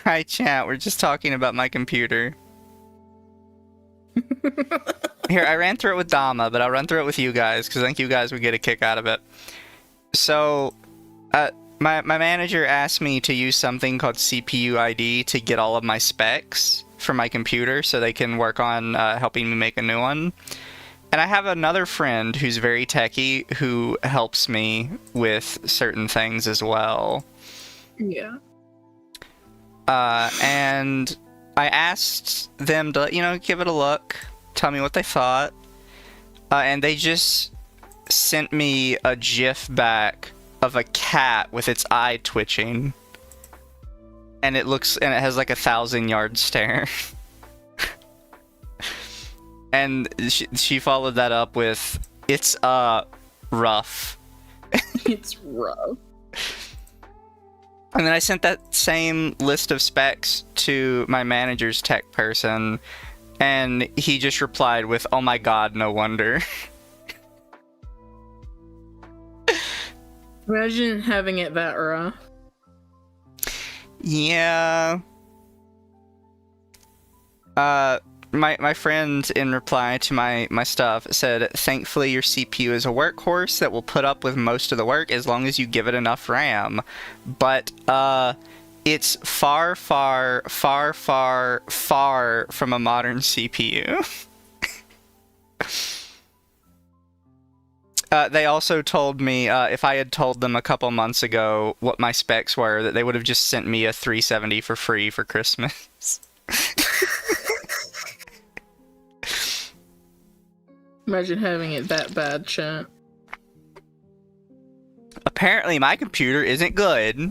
Hi, chat. We're just talking about my computer. Here, I ran through it with Dama, but I'll run through it with you guys, because I think you guys would get a kick out of it. So, my manager asked me to use something called CPU ID to get all of my specs for my computer, so they can work on helping me make a new one. And I have another friend who's very techie who helps me with certain things as well. Yeah. And I asked them to, give it a look, tell me what they thought. And they just sent me a GIF back of a cat with its eye twitching. And it has like a 1,000-yard stare. And she followed that up with, it's, rough. It's rough. And then I sent that same list of specs to my manager's tech person, and he just replied with, oh my god, no wonder. Imagine having it that rough. Yeah. My friend, in reply to my stuff, said, thankfully your CPU is a workhorse that will put up with most of the work as long as you give it enough RAM. But, it's far, far, far, far, far from a modern CPU. They also told me, if I had told them a couple months ago what my specs were, that they would have just sent me a 370 for free for Christmas. Imagine having it that bad, chat. Apparently my computer isn't good.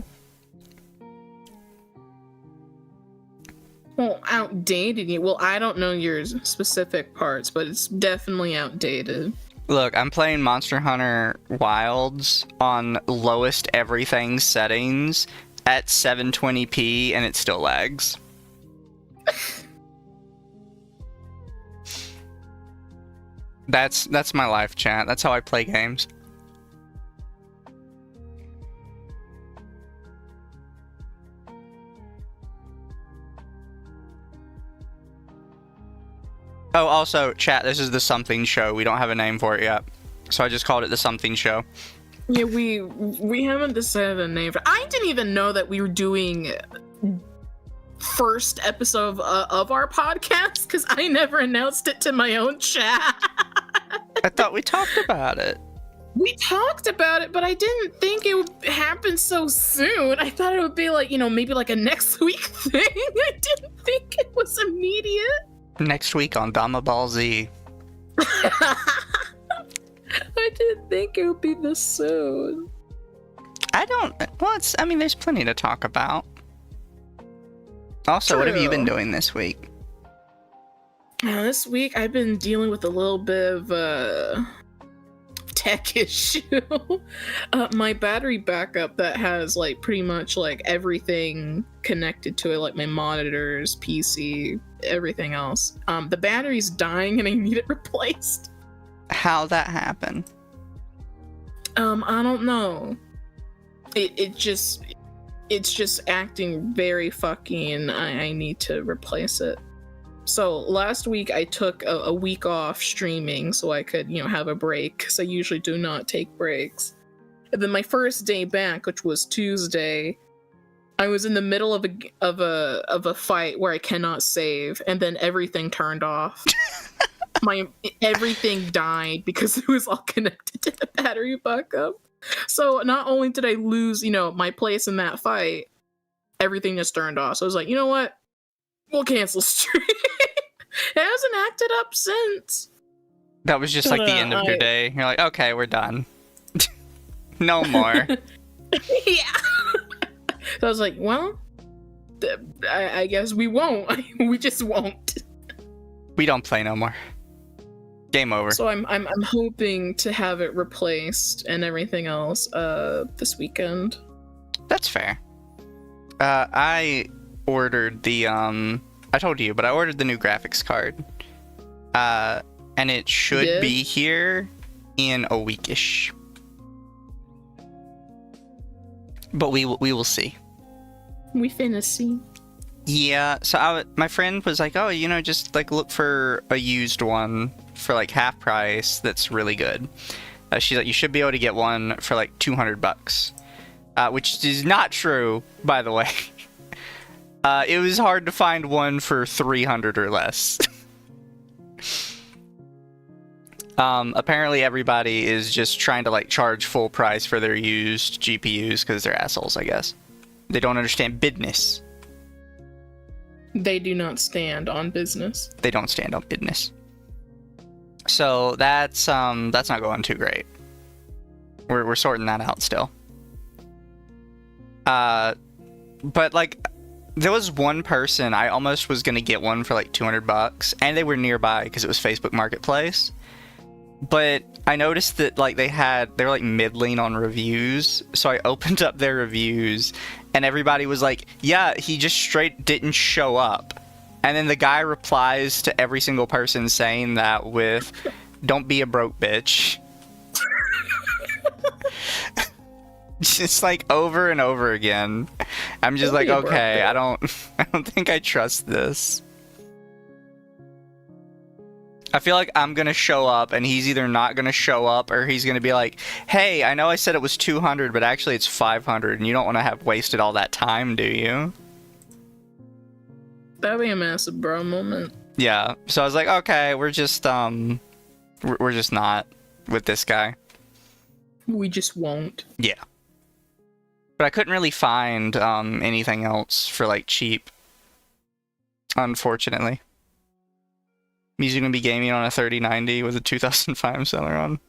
Well, outdated. Well, I don't know your specific parts, but it's definitely outdated. Look, I'm playing Monster Hunter Wilds on lowest everything settings at 720p, and it still lags. That's my life, chat. That's how I play games. Oh, also, chat, this is the Something Show. We don't have a name for it yet. So I just called it the Something Show. Yeah, we haven't decided a name for it. I didn't even know that we were doing first episode of our podcast, because I never announced it to my own chat. I thought we talked about it. We talked about it, but I didn't think it would happen so soon. I thought it would be like, maybe like a next week thing. I didn't think it was immediate. Next week on Dama Ball Z. I didn't think it would be this soon. There's plenty to talk about. Also, What have you been doing this week? This week, I've been dealing with a little bit of tech issue. My battery backup that has like pretty much like everything connected to it, like my monitors, PC, everything else. The battery's dying and I need it replaced. How'd that happen? I don't know. It's just acting very fucky, and I need to replace it. So last week I took a week off streaming so I could, have a break, because I usually do not take breaks. And then my first day back, which was Tuesday, I was in the middle of a fight where I cannot save, and then everything turned off. Everything died because it was all connected to the battery backup. So not only did I lose, my place in that fight, everything just turned off. So I was like, you know what? We'll cancel stream. It hasn't acted up since. That was just like the end of your day. You're like, okay, we're done. No more. Yeah. So I was like, well, I guess we won't. We just won't. We don't play no more. Game over. So I'm hoping to have it replaced and everything else this weekend. That's fair. I ordered the I told you, but I ordered the new graphics card. And it should be here in a weekish. But we will see. We finna see. Yeah, so my friend was like, oh, just like look for a used one for like half price that's really good. She's like, you should be able to get one for like $200, which is not true, by the way. It was hard to find one for 300 or less. Apparently everybody is just trying to like charge full price for their used GPUs because they're assholes, I guess. They don't understand business. They do not stand on business. They don't stand on business. So that's not going too great. We're sorting that out still. But like, there was one person I almost was gonna get one for like $200, and they were nearby because it was Facebook Marketplace. But I noticed that like they were like middling on reviews, so I opened up their reviews, and everybody was like, "Yeah, he just straight didn't show up." And then the guy replies to every single person saying that with, "Don't be a broke bitch." Just like over and over again. I'm just like, okay, I don't think I trust this. I feel like I'm gonna show up and he's either not gonna show up or he's gonna be like, hey, I know I said it was 200, but actually it's 500, and you don't want to have wasted all that time, do you? That'd be a massive bro moment. Yeah. So I was like, okay, we're just not with this guy. We just won't. Yeah. But I couldn't really find anything else for like cheap, unfortunately. He's gonna be gaming on a 3090 with a 2005 Celeron.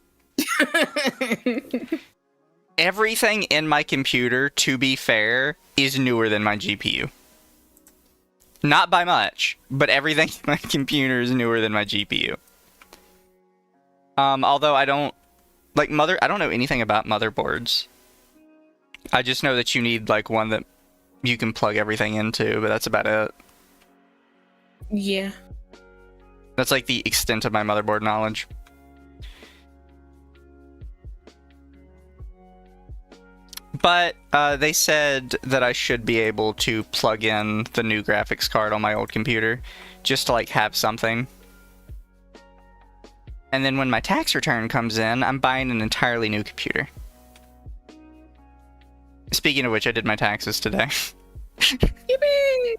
Everything in my computer, to be fair, is newer than my GPU. Not by much, but everything in my computer is newer than my GPU. Although I don't know anything about motherboards. I just know that you need like one that you can plug everything into, but that's about it. Yeah. That's like the extent of my motherboard knowledge. But they said that I should be able to plug in the new graphics card on my old computer just to like have something. And then when my tax return comes in, I'm buying an entirely new computer. Speaking of which, I did my taxes today. Yippee!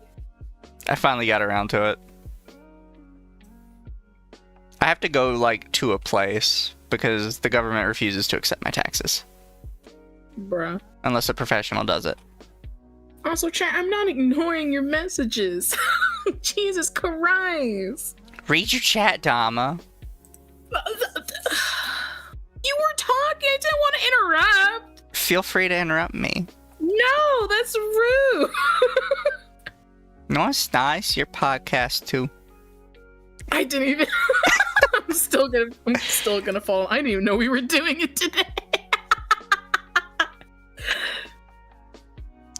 I finally got around to it. I have to go like to a place because the government refuses to accept my taxes. Bruh. Unless a professional does it. Also, chat, I'm not ignoring your messages. Jesus Christ. Read your chat, Dama. You were talking. I didn't want to interrupt. Feel free to interrupt me. No, that's rude. No, it's nice. Your podcast too. I didn't even. I'm still gonna fall. I didn't even know we were doing it today.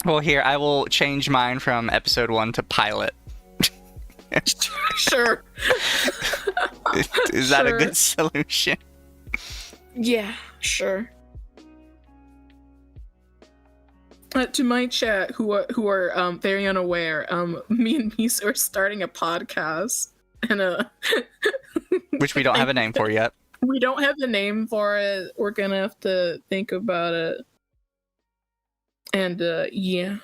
Well, here, I will change mine from episode 1 to pilot. Sure. Is that a good solution? Yeah, sure. To my chat, who are very unaware, me and Misa are starting a podcast, and which we don't have a name for yet. We don't have a name for it. We're gonna have to think about it. And yeah,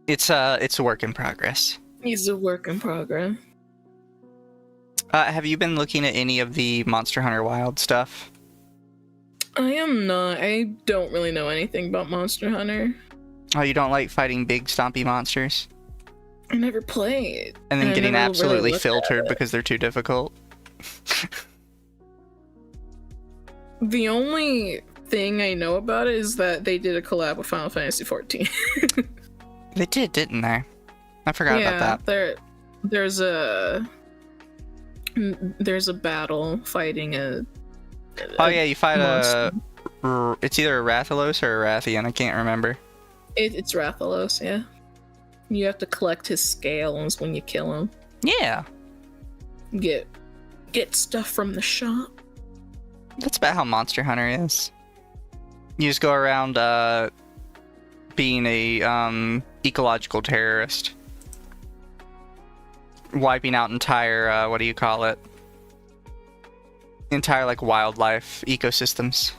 it's a work in progress. It's a work in progress. Have you been looking at any of the Monster Hunter Wild stuff? I am not. I don't really know anything about Monster Hunter. Oh, you don't like fighting big stompy monsters? I never played. And then getting absolutely really filtered because they're too difficult? The only thing I know about it is that they did a collab with Final Fantasy XIV. They did, didn't they? I forgot about that. There's a battle fighting a oh yeah, you fight monster. It's either a Rathalos or a Rathian, I can't remember. It's Rathalos, yeah. You have to collect his scales when you kill him. Yeah. Get stuff from the shop. That's about how Monster Hunter is. You just go around being a ecological terrorist, wiping out entire what do you call it? Entire like wildlife ecosystems,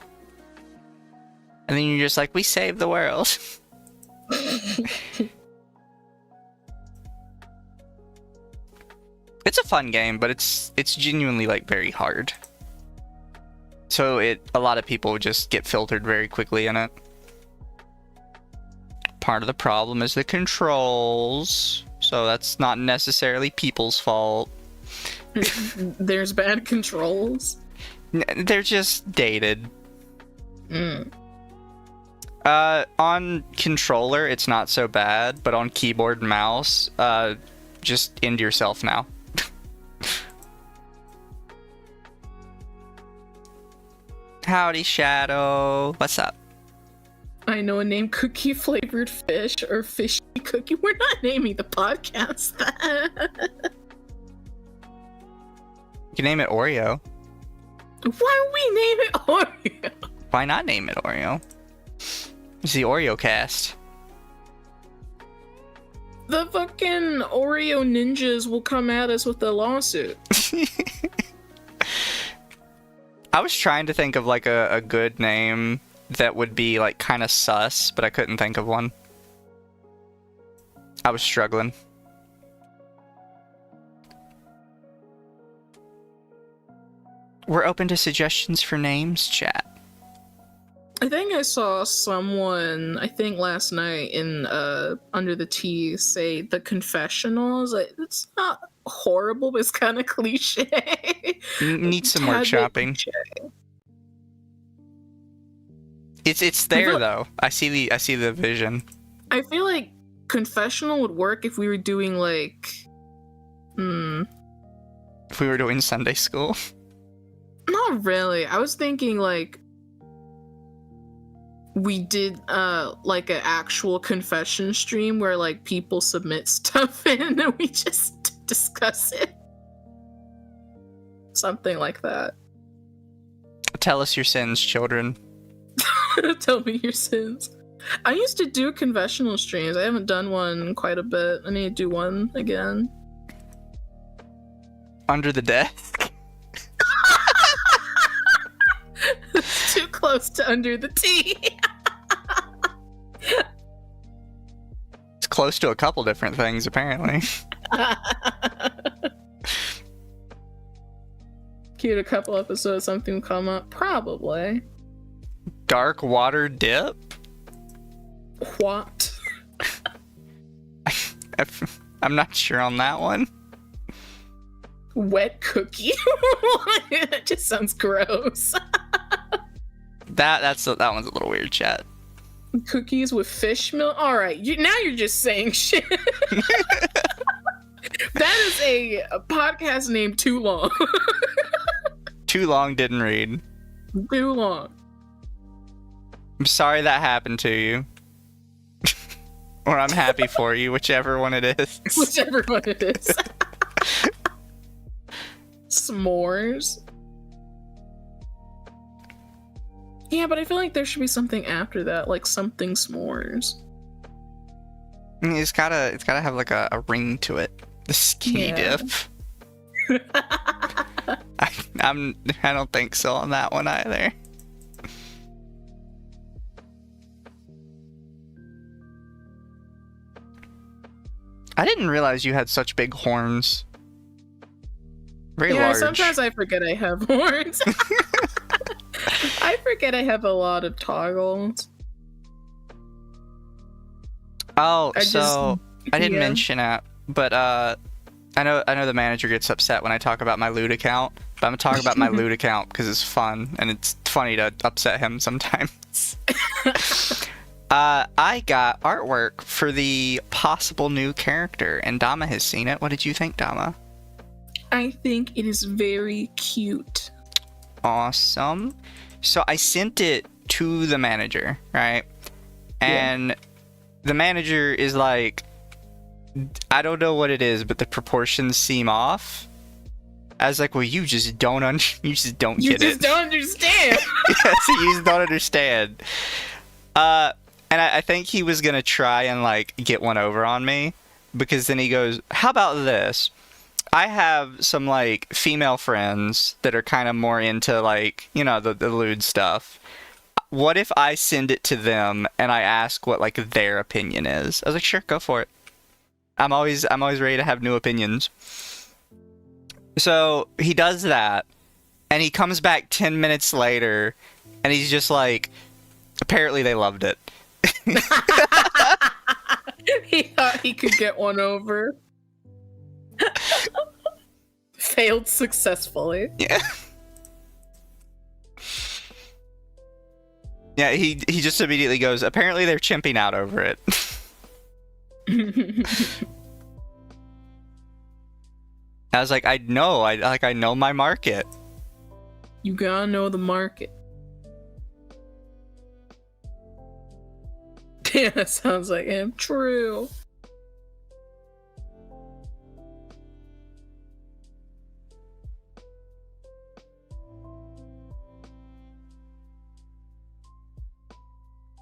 and then you're just like, we saved the world. It's a fun game, but it's genuinely like very hard. So a lot of people just get filtered very quickly in it. Part of the problem is the controls, so that's not necessarily people's fault. There's bad controls. They're just dated. Mm. On controller, it's not so bad, but on keyboard and mouse, just end yourself now. Howdy, Shadow. What's up? I know a name, cookie flavored fish or fishy cookie. We're not naming the podcast that. You can name it Oreo. Why don't we name it Oreo? Why not name it Oreo? It's the Oreo cast. The fucking Oreo ninjas will come at us with a lawsuit. I was trying to think of like a good name that would be like kind of sus, but I couldn't think of one. I was struggling. We're open to suggestions for names, chat. I think I saw someone, I think last night in Under the Tea, say the confessionals. It's not horrible, but it's kind of cliche. Need some workshopping. It's there though. I see the vision. I feel like confessional would work if we were doing like If we were doing Sunday school. Not really. I was thinking like we did like an actual confession stream where like people submit stuff in and we just discuss it. Something like that. Tell us your sins, children. Tell me your sins. I used to do confessional streams. I haven't done one in quite a bit. I need to do one again. Under the desk? Too close to Under the Tea. It's close to a couple different things, apparently. Cute, a couple episodes, something will come up. Probably. Dark water dip? What? I'm not sure on that one. Wet cookie? That just sounds gross. That one's a little weird, chat. Cookies with fish milk? Alright, now you're just saying shit. That is a podcast name too long. Too long, didn't read. Too long. I'm sorry that happened to you. Or I'm happy for you, whichever one it is. Whichever one it is. S'mores. Yeah, but I feel like there should be something after that, like something s'mores. It's gotta have like a ring to it. The skinny dip. I don't think so on that one either. I didn't realize you had such big horns. Very large. Sometimes I forget I have horns. I forget I have a lot of toggles. Oh, I didn't mention it, but I know the manager gets upset when I talk about my loot account, but I'm gonna talk about my loot account because it's fun and it's funny to upset him sometimes. I got artwork for the possible new character, and Dama has seen it. What did you think, Dama? I think it is very cute. Awesome. So I sent it to the manager, right? And the manager is like, I don't know what it is, but the proportions seem off. I was like, well, you just don't get it. You just don't understand. Yes, you just don't understand. And I think he was gonna try and like get one over on me, because then he goes, "How about this? I have some like female friends that are kind of more into like, you know, the lewd stuff. What if I send it to them and I ask what like their opinion is?" I was like, "Sure, go for it. I'm always ready to have new opinions." So he does that, and he comes back 10 minutes later, and he's just like, apparently they loved it. He thought he could get one over. Failed successfully. Yeah. Yeah, he just immediately goes, apparently they're chimping out over it. I was like, I know my market. You gotta know the market. Yeah, that sounds like him. True.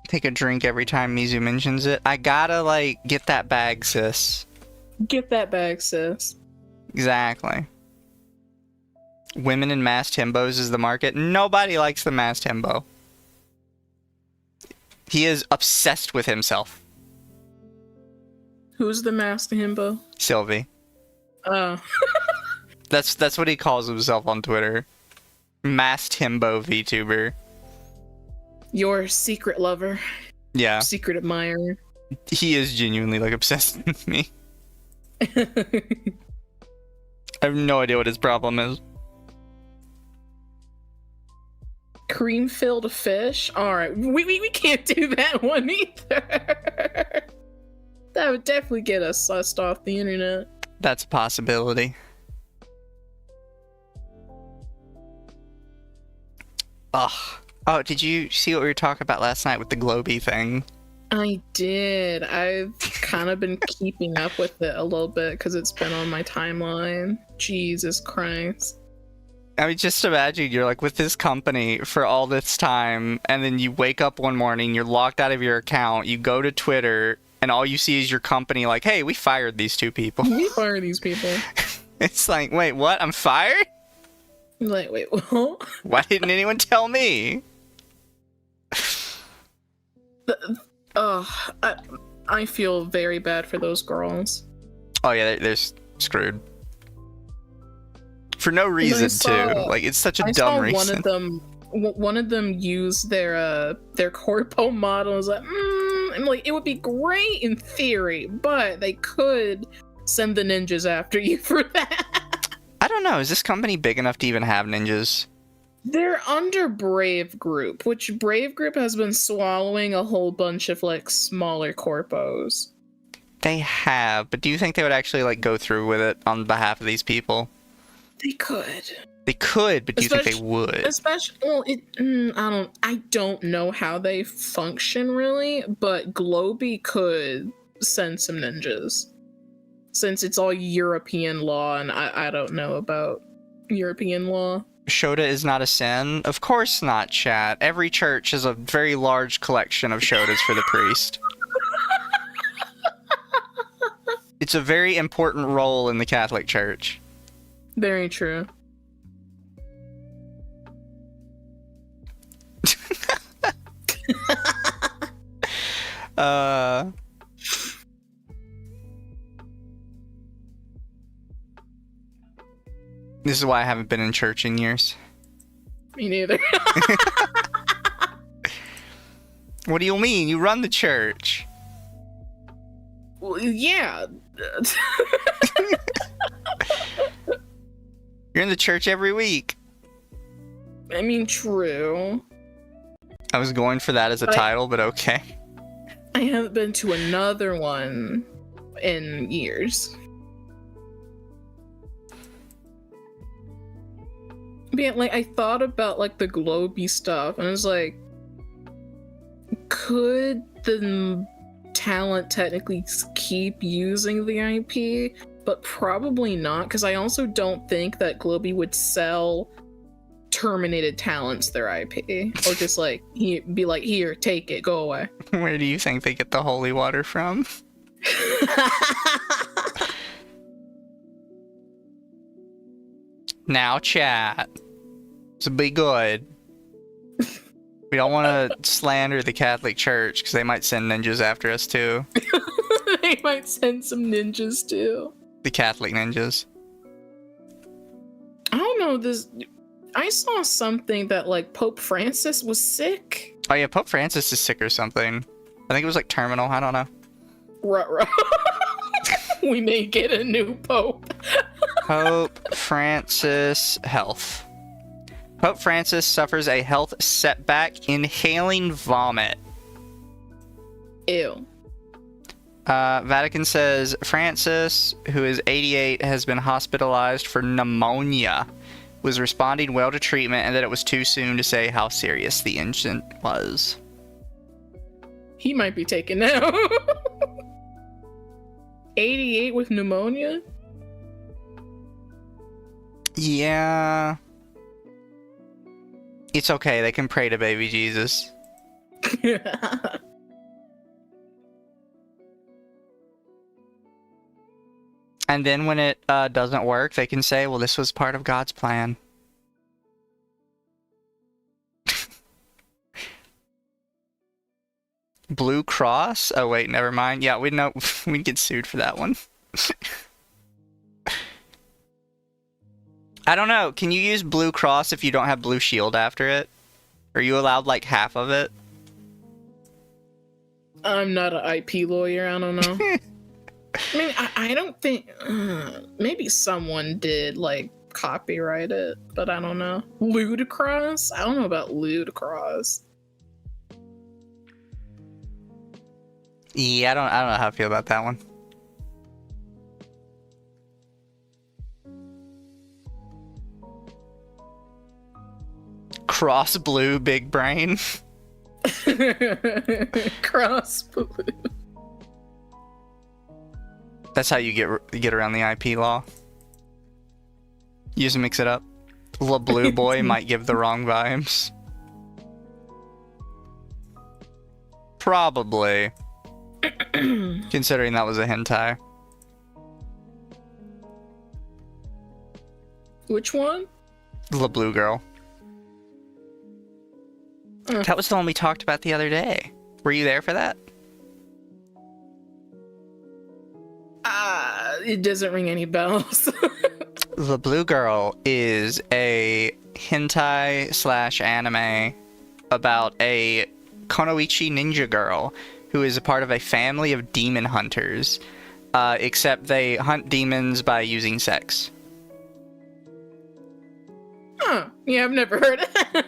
Take a drink every time Mizu mentions it. I gotta, like, get that bag, sis. Get that bag, sis. Exactly. Women in masked himbos is the market. Nobody likes the masked himbo. He is obsessed with himself. Who's the master himbo? Sylvie. Oh. That's what he calls himself on Twitter. Masked himbo VTuber. Your secret lover. Yeah. Secret admirer. He is genuinely, like, obsessed with me. I have no idea what his problem is. Cream-filled fish? Alright, we can't do that one either. That would definitely get us sussed off the internet. That's a possibility. Ugh. Oh, did you see what we were talking about last night with the Globy thing? I did. I've kind of been keeping up with it a little bit because it's been on my timeline. Jesus Christ. I mean, just imagine you're like with this company for all this time, and then you wake up one morning, you're locked out of your account, you go to Twitter, and all you see is your company like, hey, we fired these two people. We fired these people. It's like, wait, what? I'm fired? Like, wait, what? Why didn't anyone tell me? I feel very bad for those girls. Oh yeah, they're screwed. For no reason, too. Like, it's such a dumb reason. One of them used their corpo model. I was like, I'm like, it would be great in theory, but they could send the ninjas after you for that. I don't know. Is this company big enough to even have ninjas? They're under Brave Group, which Brave Group has been swallowing a whole bunch of, like, smaller corpos. They have, but do you think they would actually, like, go through with it on behalf of these people? They could. They could, but do you think they would? Especially, well, I don't know how they function really, but Globy could send some ninjas. Since it's all European law, and I don't know about European law. Shota is not a sin? Of course not, chat. Every church has a very large collection of Shotas for the priest. It's a very important role in the Catholic Church. Very true. This is why I haven't been in church in years. Me neither. What do you mean? You run the church. Well, yeah. You're in the church every week. I mean, true. I was going for that as a title, but okay. I haven't been to another one in years. But yeah, like, I thought about, like, the Globy stuff, and I was like, could the talent technically keep using the IP? But probably not, because I also don't think that Globy would sell terminated talents their IP, or just like be like, here, take it, go away. Where do you think they get the holy water from? Now, chat. So be good. We don't want to slander the Catholic Church because they might send ninjas after us too. They might send some ninjas too. The Catholic ninjas. I don't know this. I saw something that like Pope Francis was sick. Oh yeah, Pope Francis is sick or something. I think it was like terminal. I don't know. Ruh-roh. We may get a new pope. Pope Francis health. Pope Francis suffers a health setback, inhaling vomit. Ew. Vatican says Francis, who is 88, has been hospitalized for pneumonia, was responding well to treatment, and that it was too soon to say how serious the incident was. He might be taken now. 88 with pneumonia? Yeah. It's okay, they can pray to baby Jesus. And then when it doesn't work, they can say, well, this was part of God's plan. Blue Cross? Oh, wait, never mind. Yeah, we'd get sued for that one. I don't know. Can you use Blue Cross if you don't have Blue Shield after it? Are you allowed, like, half of it? I'm not an IP lawyer. I don't know. I mean, I don't think... maybe someone did, like, copyright it, but I don't know. Ludicrous? I don't know about Ludicrous. Yeah, I don't know how I feel about that one. Cross Blue Big Brain. Cross Blue. That's how you get around the IP law. You just mix it up. La Blue Boy might give the wrong vibes. Probably. Considering that was a hentai. Which one? La Blue Girl. That was the one we talked about the other day. Were you there for that? It doesn't ring any bells. The Blue Girl is a hentai / anime about a Konoichi ninja girl who is a part of a family of demon hunters, except they hunt demons by using sex. Huh. Yeah, I've never heard it.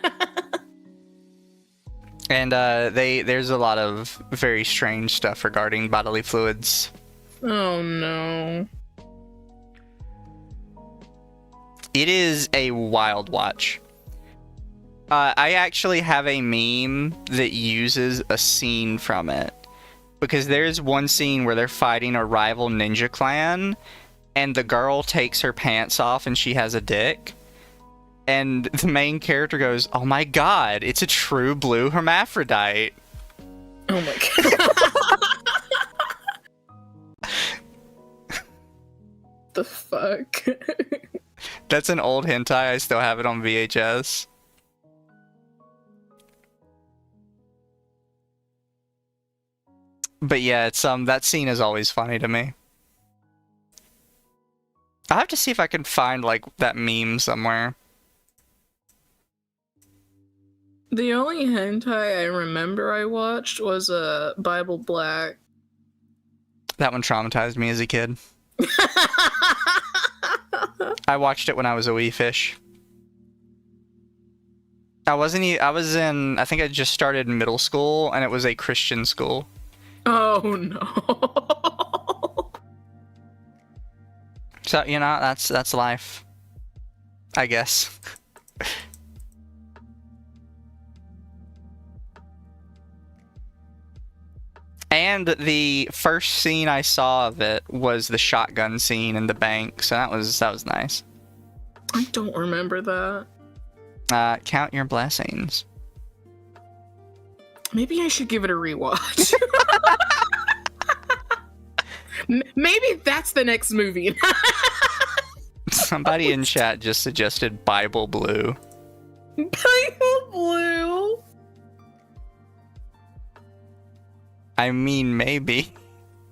And there's a lot of very strange stuff regarding bodily fluids. Oh no. It is a wild watch. I actually have a meme that uses a scene from it. Because there's one scene where they're fighting a rival ninja clan, and the girl takes her pants off and she has a dick. And the main character goes, oh my god, it's a true blue hermaphrodite. Oh my god. The fuck? That's an old hentai, I still have it on VHS. But yeah, it's that scene is always funny to me. I'll have to see if I can find like that meme somewhere. The only hentai I remember I watched was Bible Black. That one traumatized me as a kid. I watched it when I was a wee fish. I was I think I just started middle school, and it was a Christian school. Oh no. So, you know, that's life. I guess. And the first scene I saw of it was the shotgun scene in the bank, so that was nice. I don't remember that. Count your blessings. Maybe I should give it a rewatch. Maybe that's the next movie. Somebody in chat just suggested Bible Blue. Bible Blue. I mean, maybe.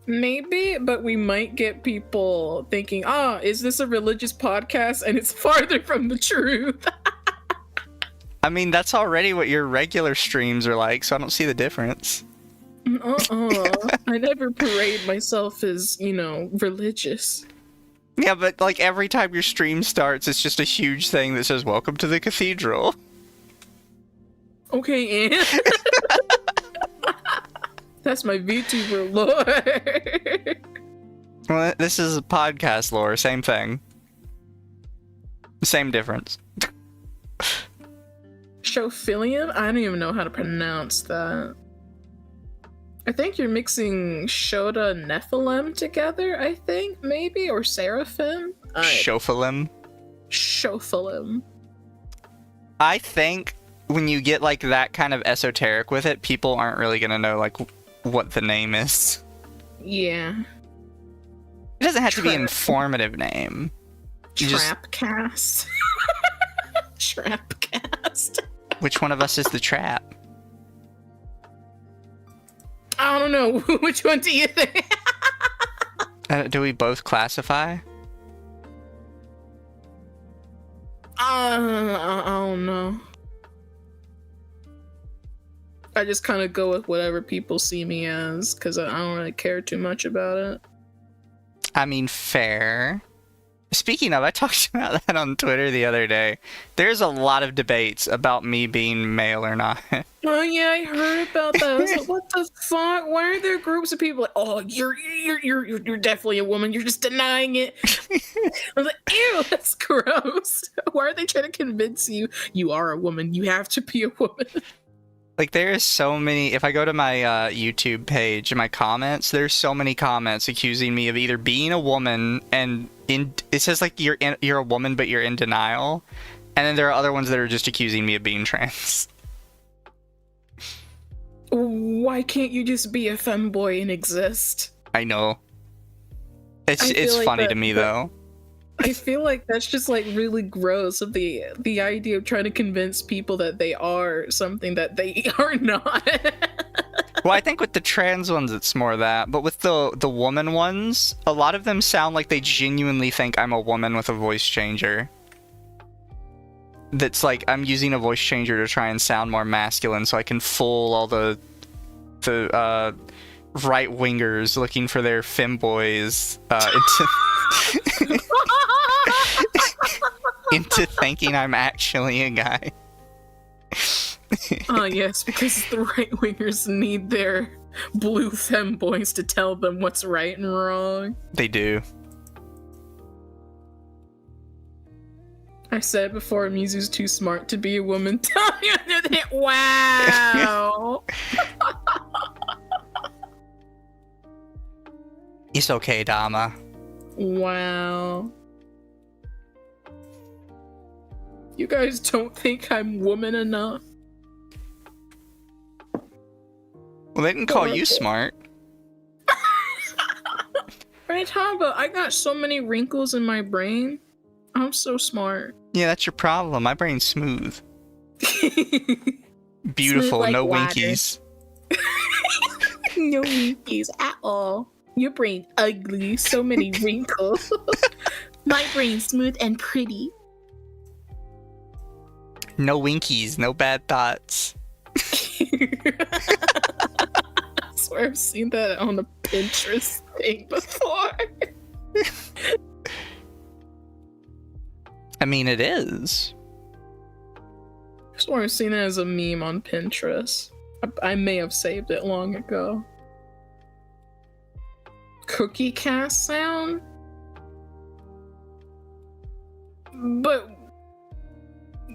Maybe, but we might get people thinking, is this a religious podcast? And it's farther from the truth. I mean, that's already what your regular streams are like, so I don't see the difference. I never parade myself as, religious. Yeah, but like every time your stream starts, it's just a huge thing that says, "Welcome to the cathedral." Okay, and that's my VTuber lore. Well, this is a podcast lore, same thing. Same difference. Shophilium? I don't even know how to pronounce that. I think you're mixing Shota and Nephilim together, I think, maybe? Or Seraphim? Shophilim? Shophilim. I think when you get like that kind of esoteric with it, people aren't really gonna know like what the name is. Yeah. It doesn't have to be an informative name. Trapcast. Trapcast. Which one of us is the trap? I don't know. Which one do you think? Do we both classify? I don't know. I just kind of go with whatever people see me as, because I don't really care too much about it. I mean, fair. Speaking of, I talked about that on Twitter the other day. There's a lot of debates about me being male or not. Oh yeah, I heard about that. I was like, what the fuck? Why are there groups of people like, oh, you're definitely a woman. You're just denying it. I was like, ew, that's gross. Why are they trying to convince you you are a woman? You have to be a woman. Like, there is so many. If I go to my YouTube page, in my comments, there's so many comments accusing me of either being a woman and it says like you're a woman, but you're in denial, and then there are other ones that are just accusing me of being trans. Why can't you just be a femboy and exist? I know. It's like funny to me though. I feel like that's just like really gross of the idea of trying to convince people that they are something that they are not. Well, I think with the trans ones it's more that, but with the woman ones, a lot of them sound like they genuinely think I'm a woman with a voice changer. That's like I'm using a voice changer to try and sound more masculine so I can fool all the right-wingers looking for their femboys into thinking I'm actually a guy. Oh yes, because the right-wingers need their blue femboys to tell them what's right and wrong. They do. I said before, Mizu's too smart to be a woman. Wow. It's okay, Dama. Wow. You guys don't think I'm woman enough? Well, they didn't call you smart. What are you talking about? I got so many wrinkles in my brain. I'm so smart. Yeah, that's your problem. My brain's smooth. Beautiful, Smooth like no water. winkies. No winkies at all. Your brain ugly, so many wrinkles. My brain's smooth and pretty. No winkies, no bad thoughts. I swear I've seen that on a Pinterest thing before. I mean, it is. I swear I've seen it as a meme on Pinterest. I may have saved it long ago. Cookie cast sound? But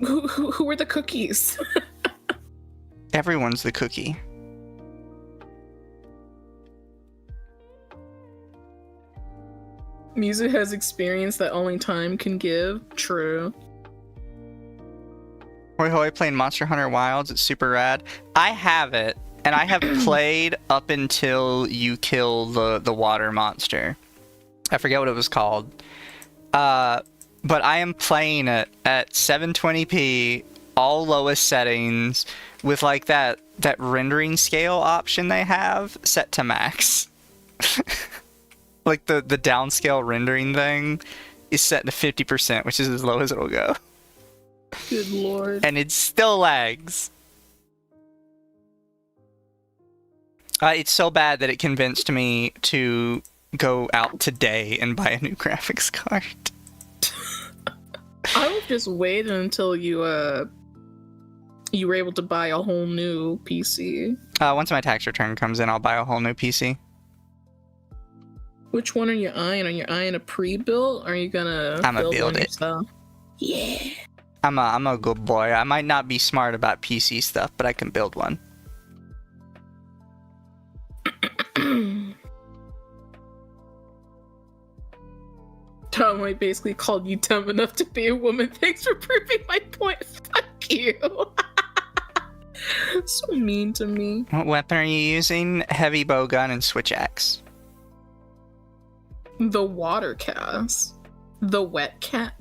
who are the cookies? Everyone's the cookie. Music has experience that only time can give. True. Hoi hoi playing Monster Hunter Wilds. It's super rad. I have it, and I have played up until you kill the water monster. I forget what it was called. But I am playing it at 720p, all lowest settings, with like that rendering scale option they have set to max. Like the downscale rendering thing is set to 50%, which is as low as it'll go. Good lord. And it still lags. It's so bad that it convinced me to go out today and buy a new graphics card. I would just wait until you were able to buy a whole new PC. Once my tax return comes in, I'll buy a whole new PC. Which one are you eyeing? Are you eyeing a pre-built? Or are you gonna build one it yourself? Yeah. I'm a good boy. I might not be smart about PC stuff, but I can build one. Tom White basically called you dumb enough to be a woman. Thanks for proving my point. Fuck you. So mean to me. What weapon are you using? Heavy bowgun and switch axe. The water cast. The wet cat.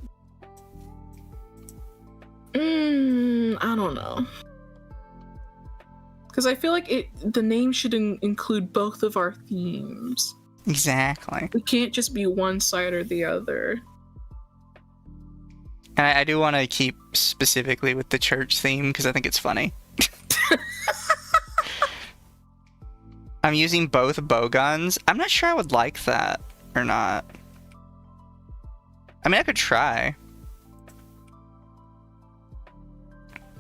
I don't know. Because I feel like the name should include both of our themes. Exactly. It can't just be one side or the other. And I do want to keep specifically with the church theme because I think it's funny. I'm using both bowguns. I'm not sure I would like that or not. I mean, I could try.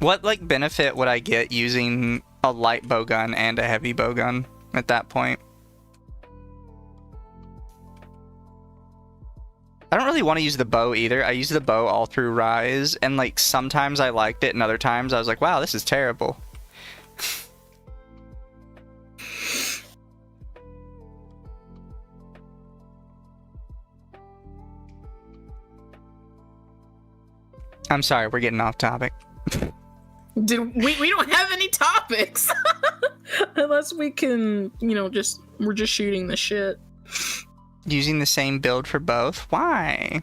What, like, benefit would I get using a light bowgun and a heavy bowgun at that point? I don't really want to use the bow either. I use the bow all through Rise, and, like, sometimes I liked it, and other times I was like, wow, this is terrible. I'm sorry, we're getting off topic. We don't have any topics unless we can, we're just shooting the shit. Using the same build for both? Why?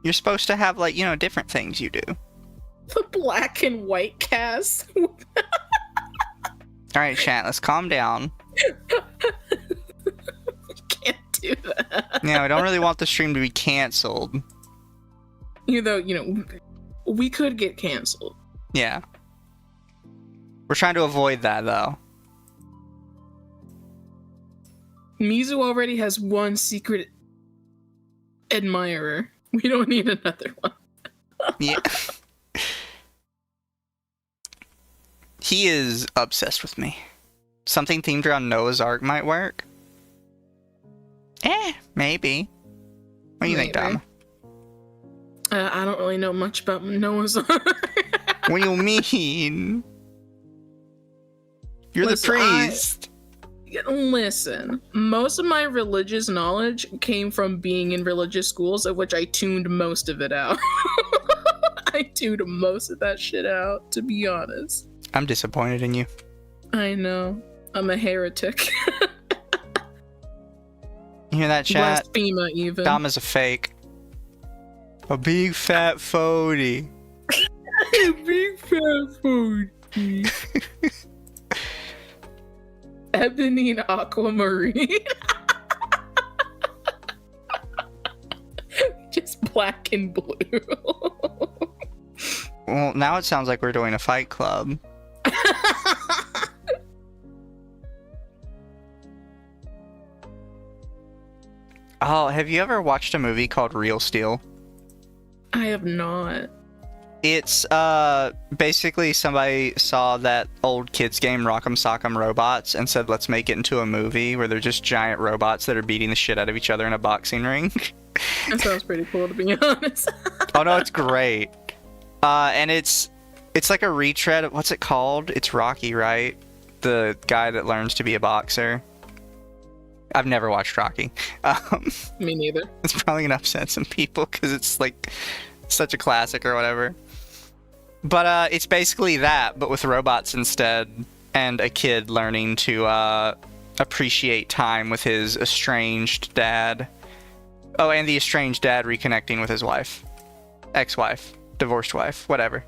You're supposed to have, like, different things you do. The black and white cast. Alright, chat, let's calm down. Can't do that. Yeah, I don't really want the stream to be cancelled. We could get canceled. Yeah. We're trying to avoid that, though. Mizu already has one secret admirer. We don't need another one. Yeah. He is obsessed with me. Something themed around Noah's Ark might work. Maybe. What do you think, Dom? I don't really know much about Noah's Ark. What do you mean? You're the priest. Listen, most of my religious knowledge came from being in religious schools, of which I tuned most of it out. I tuned most of that shit out, to be honest. I'm disappointed in you. I know. I'm a heretic. You hear that, chat? Blasphemer, even. Dom is a fake. A big fat phony. A big fat phony. Ebony and aquamarine. Just black and blue. Well, now it sounds like we're doing a fight club. Oh, have you ever watched a movie called Real Steel? I have not. It's basically somebody saw that old kids game Rock'em Sock'em Robots and said, let's make it into a movie where they're just giant robots that are beating the shit out of each other in a boxing ring. That sounds pretty cool, to be honest. Oh no, it's great. And it's like a retread of, what's it called? It's Rocky, right? The guy that learns to be a boxer. I've never watched Rocky. Me neither. It's probably gonna upset some people because it's like such a classic or whatever. But it's basically that, but with robots instead, and a kid learning to appreciate time with his estranged dad. Oh, and the estranged dad reconnecting with his wife. Ex-wife. Divorced wife. Whatever.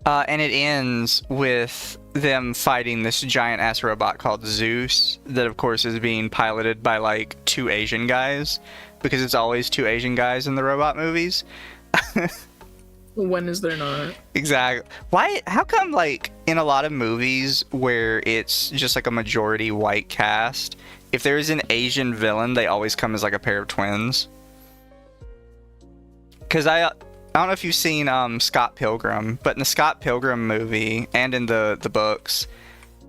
And it ends with them fighting this giant-ass robot called Zeus, that of course is being piloted by, like, 2 Asian guys, because it's always 2 Asian guys in the robot movies. When is there not? Exactly. Why? How come, like, in a lot of movies where it's just, like, a majority white cast, if there is an Asian villain, they always come as, like, a pair of twins? Because I don't know if you've seen Scott Pilgrim, but in the Scott Pilgrim movie and in the books,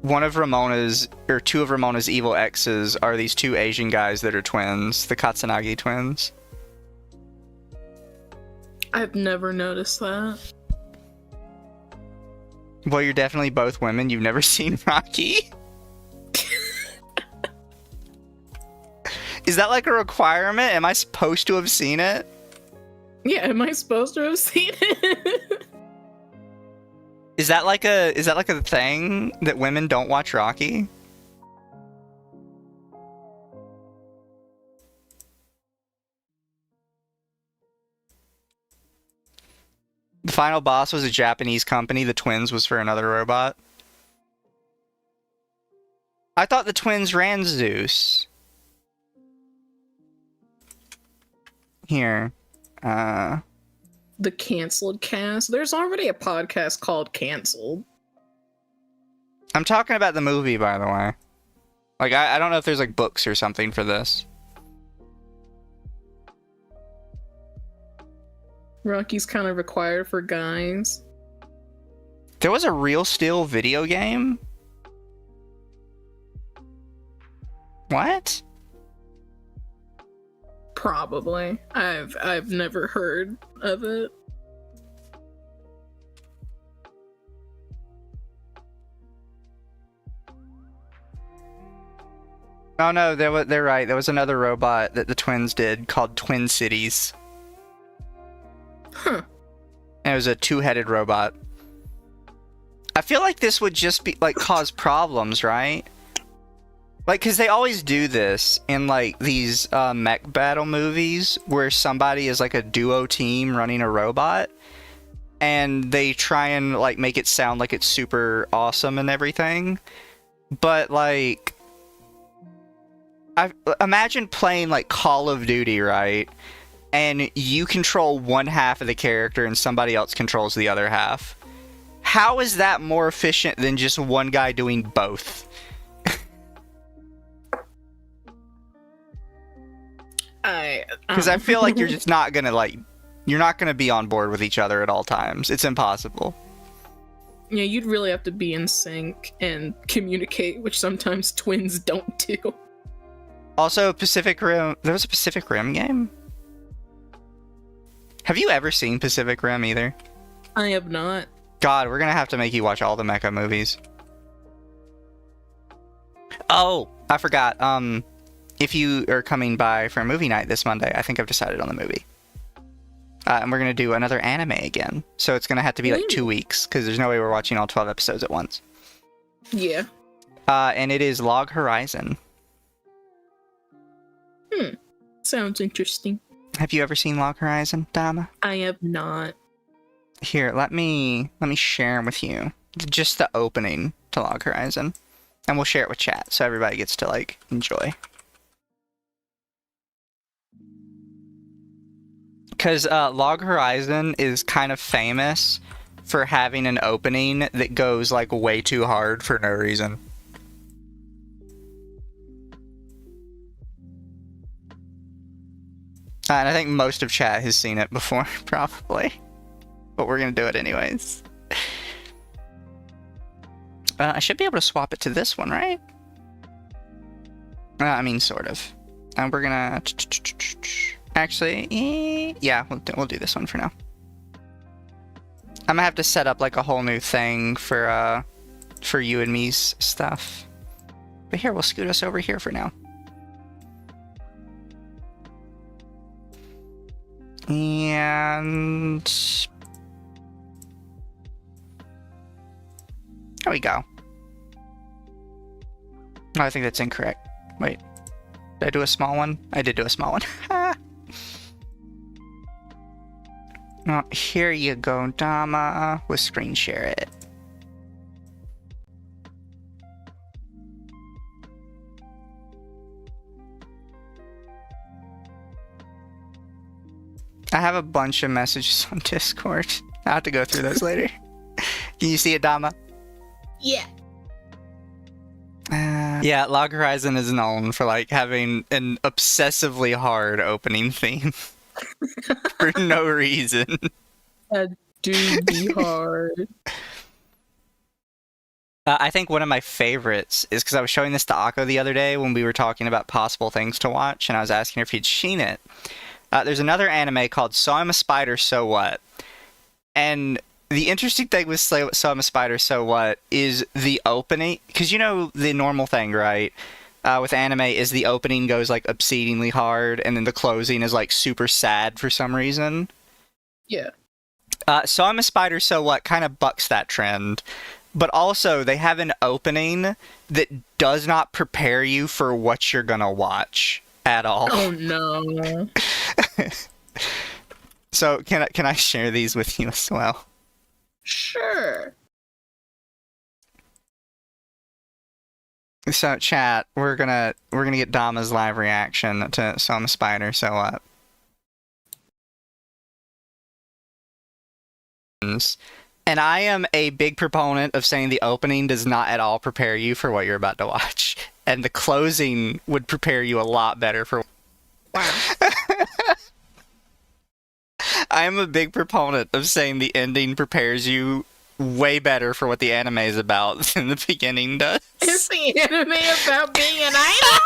one of Ramona's, or 2 of Ramona's evil exes are these 2 Asian guys that are twins, the Katsunagi twins. I've never noticed that. Well, you're definitely both women. You've never seen Rocky? Is that like a requirement? Am I supposed to have seen it? Yeah, am I supposed to have seen it? Is that like a thing that women don't watch Rocky? The final boss was a Japanese company. The twins was for another robot. I thought the twins ran Zeus. Here. The canceled cast? There's already a podcast called Canceled. I'm talking about the movie, by the way. Like, I don't know if there's, like, books or something for this. Rocky's kind of required for guys. There was a Real Steel video game? What? Probably. I've never heard of it. Oh no, they're right. There was another robot that the twins did called Twin Cities. Huh. And it was a 2-headed robot. I feel like this would just be, like, cause problems, right? Like, because they always do this in, like, these mech battle movies where somebody is, like, a duo team running a robot. And they try and, like, make it sound like it's super awesome and everything. But, like, imagine playing, like, Call of Duty, right? And you control one half of the character and somebody else controls the other half. How is that more efficient than just one guy doing both? Because I feel like you're just not gonna, like, you're not gonna be on board with each other at all times. It's impossible. Yeah, you'd really have to be in sync and communicate, which sometimes twins don't do. Also, Pacific Rim. There was a Pacific Rim game? Have you ever seen Pacific Rim either? I have not. God, we're gonna have to make you watch all the mecha movies. Oh, I forgot. If you are coming by for a movie night this Monday, I think I've decided on the movie. And we're gonna do another anime again. So it's gonna have to be like 2 weeks, because there's no way we're watching all 12 episodes at once. Yeah. And it is Log Horizon. Sounds interesting. Have you ever seen Log Horizon, Dama? I have not. Here, let me share with you just the opening to Log Horizon, and we'll share it with chat so everybody gets to, like, enjoy. Because Log Horizon is kind of famous for having an opening that goes, like, way too hard for no reason. And I think most of chat has seen it before, probably. But we're going to do it anyways. I should be able to swap it to this one, right? I mean, sort of. And we're going to... Actually, yeah, we'll do this one for now. I'm going to have to set up, like, a whole new thing for you and me's stuff. But here, we'll scoot us over here for now. And there we go. Oh, I think that's incorrect. Wait, did I do a small one? I did do a small one. Oh, here you go, Dama. We'll screen share it. I have a bunch of messages on Discord. I'll have to go through those later. Can you see it, Dama? Yeah. Yeah, Log Horizon is known for like having an obsessively hard opening theme for no reason. That do be hard. I think one of my favorites is because I was showing this to Akko the other day when we were talking about possible things to watch, and I was asking her if he'd seen it. There's another anime called So I'm a Spider, So What? And the interesting thing with So I'm a Spider, So What? Is the opening, because you know the normal thing, right? With anime is the opening goes like obscenely hard, and then the closing is like super sad for some reason. Yeah. So I'm a Spider, So What? Kind of bucks that trend. But also, they have an opening that does not prepare you for what you're gonna watch at all. Oh no. So can I share these with you as well? Sure. So chat, we're gonna get Dama's live reaction to So I'm a Spider, So What? And I am a big proponent of saying the opening does not at all prepare you for what you're about to watch. And the closing would prepare you a lot better for... Wow. I am a big proponent of saying the ending prepares you way better for what the anime is about than the beginning does. Is the anime about being an idol?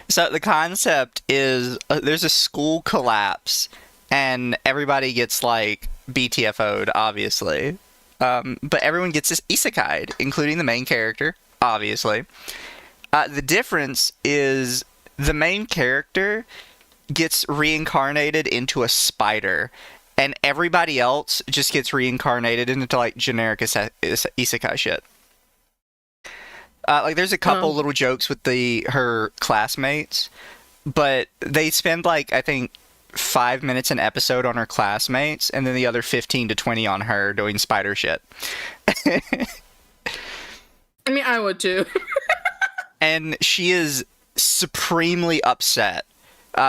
So the concept is there's a school collapse and everybody gets like BTFO'd, obviously. But everyone gets this isekai'd, including the main character, obviously. The difference is the main character gets reincarnated into a spider, and everybody else just gets reincarnated into like generic isekai shit. Like there's a couple little jokes with her classmates, but they spend like I think 5 minutes an episode on her classmates, and then the other 15 to 20 on her doing spider shit. I mean, I would too. And she is supremely upset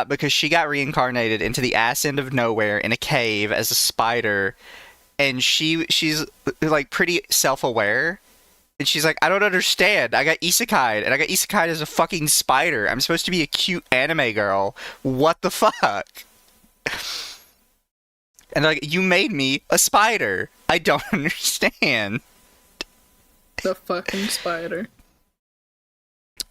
because she got reincarnated into the ass end of nowhere in a cave as a spider, and she's like pretty self-aware. And she's like, I don't understand. I got isekai'd, and I got isekai'd as a fucking spider. I'm supposed to be a cute anime girl. What the fuck? And they're like, you made me a spider. I don't understand. The fucking spider.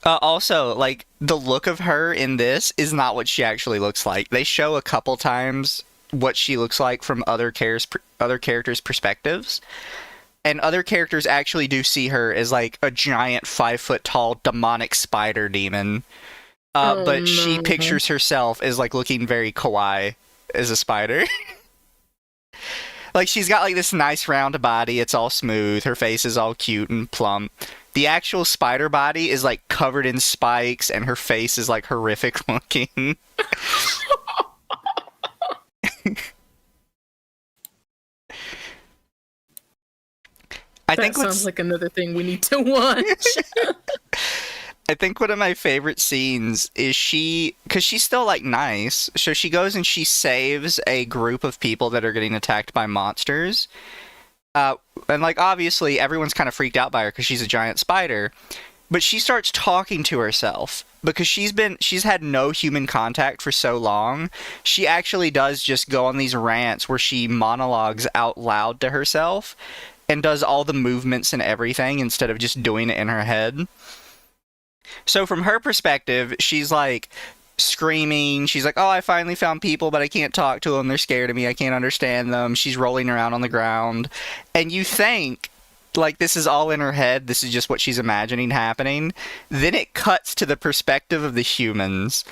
Also, like, the look of her in this is not what she actually looks like. They show a couple times what she looks like from other characters' perspectives. And other characters actually do see her as like a giant 5-foot-tall demonic spider demon. But she pictures herself as like looking very kawaii as a spider. Like she's got like this nice round body, it's all smooth, her face is all cute and plump. The actual spider body is like covered in spikes and her face is like horrific looking. That sounds like another thing we need to watch. I think one of my favorite scenes is because she's still like nice, so she goes and she saves a group of people that are getting attacked by monsters. And like obviously everyone's kind of freaked out by her because she's a giant spider, but she starts talking to herself because she's had no human contact for so long. She actually does just go on these rants where she monologues out loud to herself and does all the movements and everything instead of just doing it in her head. So from her perspective, she's like screaming. She's like, oh, I finally found people, but I can't talk to them. They're scared of me. I can't understand them. She's rolling around on the ground. And you think, like this is all in her head. This is just what she's imagining happening. Then it cuts to the perspective of the humans.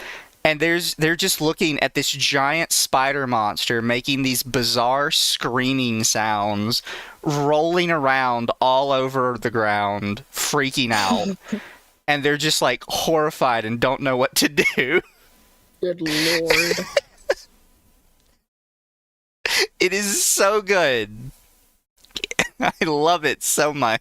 And they're just looking at this giant spider monster making these bizarre screaming sounds, rolling around all over the ground, freaking out. And they're just like horrified and don't know what to do. Good lord. It is so good. I love it so much.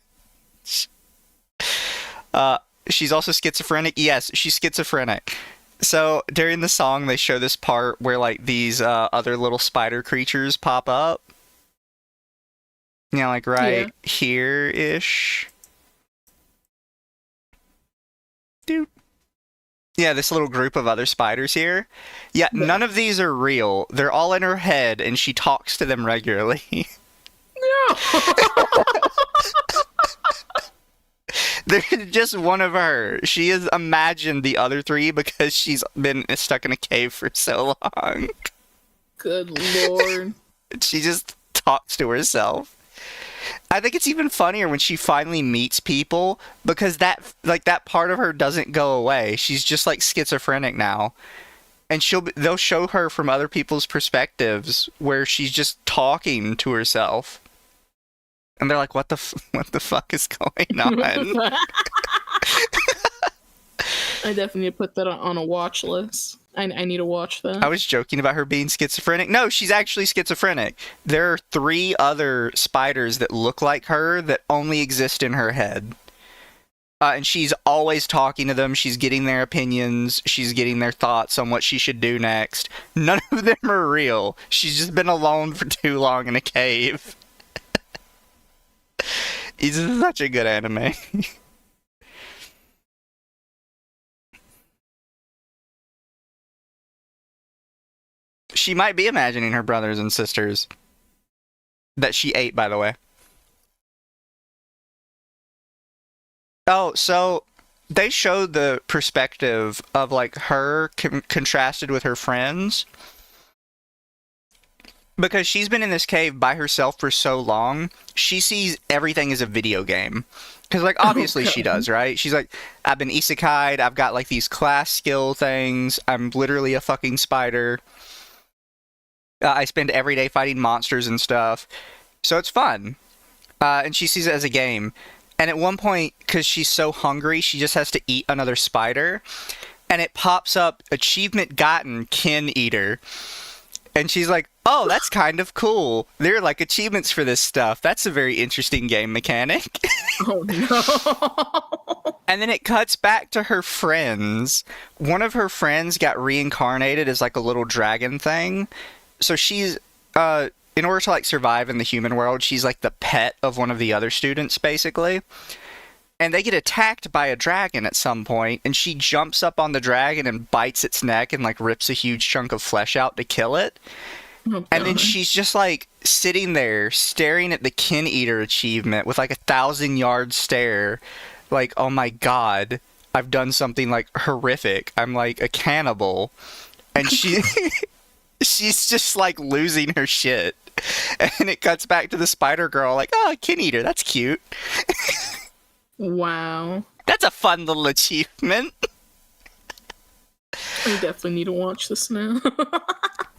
She's also schizophrenic. Yes, she's schizophrenic. So during the song, they show this part where like these other little spider creatures pop up. You know, like right here-ish. Dude. Yeah, this little group of other spiders here. Yeah, none of these are real. They're all in her head, and she talks to them regularly. No! They're just one of her. She has imagined the other three because she's been stuck in a cave for so long. Good lord. She just talks to herself. I think it's even funnier when she finally meets people because that part of her doesn't go away. She's just like schizophrenic now. And they'll show her from other people's perspectives where she's just talking to herself. And they're like, what the fuck is going on? I definitely need to put that on a watch list. I need to watch that. I was joking about her being schizophrenic. No, she's actually schizophrenic. There are 3 other spiders that look like her that only exist in her head. And she's always talking to them. She's getting their opinions. She's getting their thoughts on what she should do next. None of them are real. She's just been alone for too long in a cave. It's such a good anime. She might be imagining her brothers and sisters. That she ate, by the way. Oh, so they showed the perspective of like her contrasted with her friends. Because she's been in this cave by herself for so long, she sees everything as a video game. Because, like, obviously she does, right? She's like, I've been isekai'd, I've got, like, these class skill things, I'm literally a fucking spider. I spend every day fighting monsters and stuff. So it's fun. And she sees it as a game. And at one point, because she's so hungry, she just has to eat another spider. And it pops up, achievement gotten, kin eater. And she's like, oh, that's kind of cool. There are, like, achievements for this stuff. That's a very interesting game mechanic. Oh, no. And then it cuts back to her friends. One of her friends got reincarnated as, like, a little dragon thing. So she's, in order to, like, survive in the human world, she's, like, the pet of one of the other students, basically. And they get attacked by a dragon at some point, and she jumps up on the dragon and bites its neck and, like, rips a huge chunk of flesh out to kill it. Oh, and then she's just, like, sitting there staring at the kin eater achievement with, like, 1,000-yard stare. Like, oh my god, I've done something, like, horrific. I'm, like, a cannibal. And she's just, like, losing her shit. And it cuts back to the spider girl, like, oh, kin eater, that's cute. Wow. That's a fun little achievement. I definitely need to watch this now.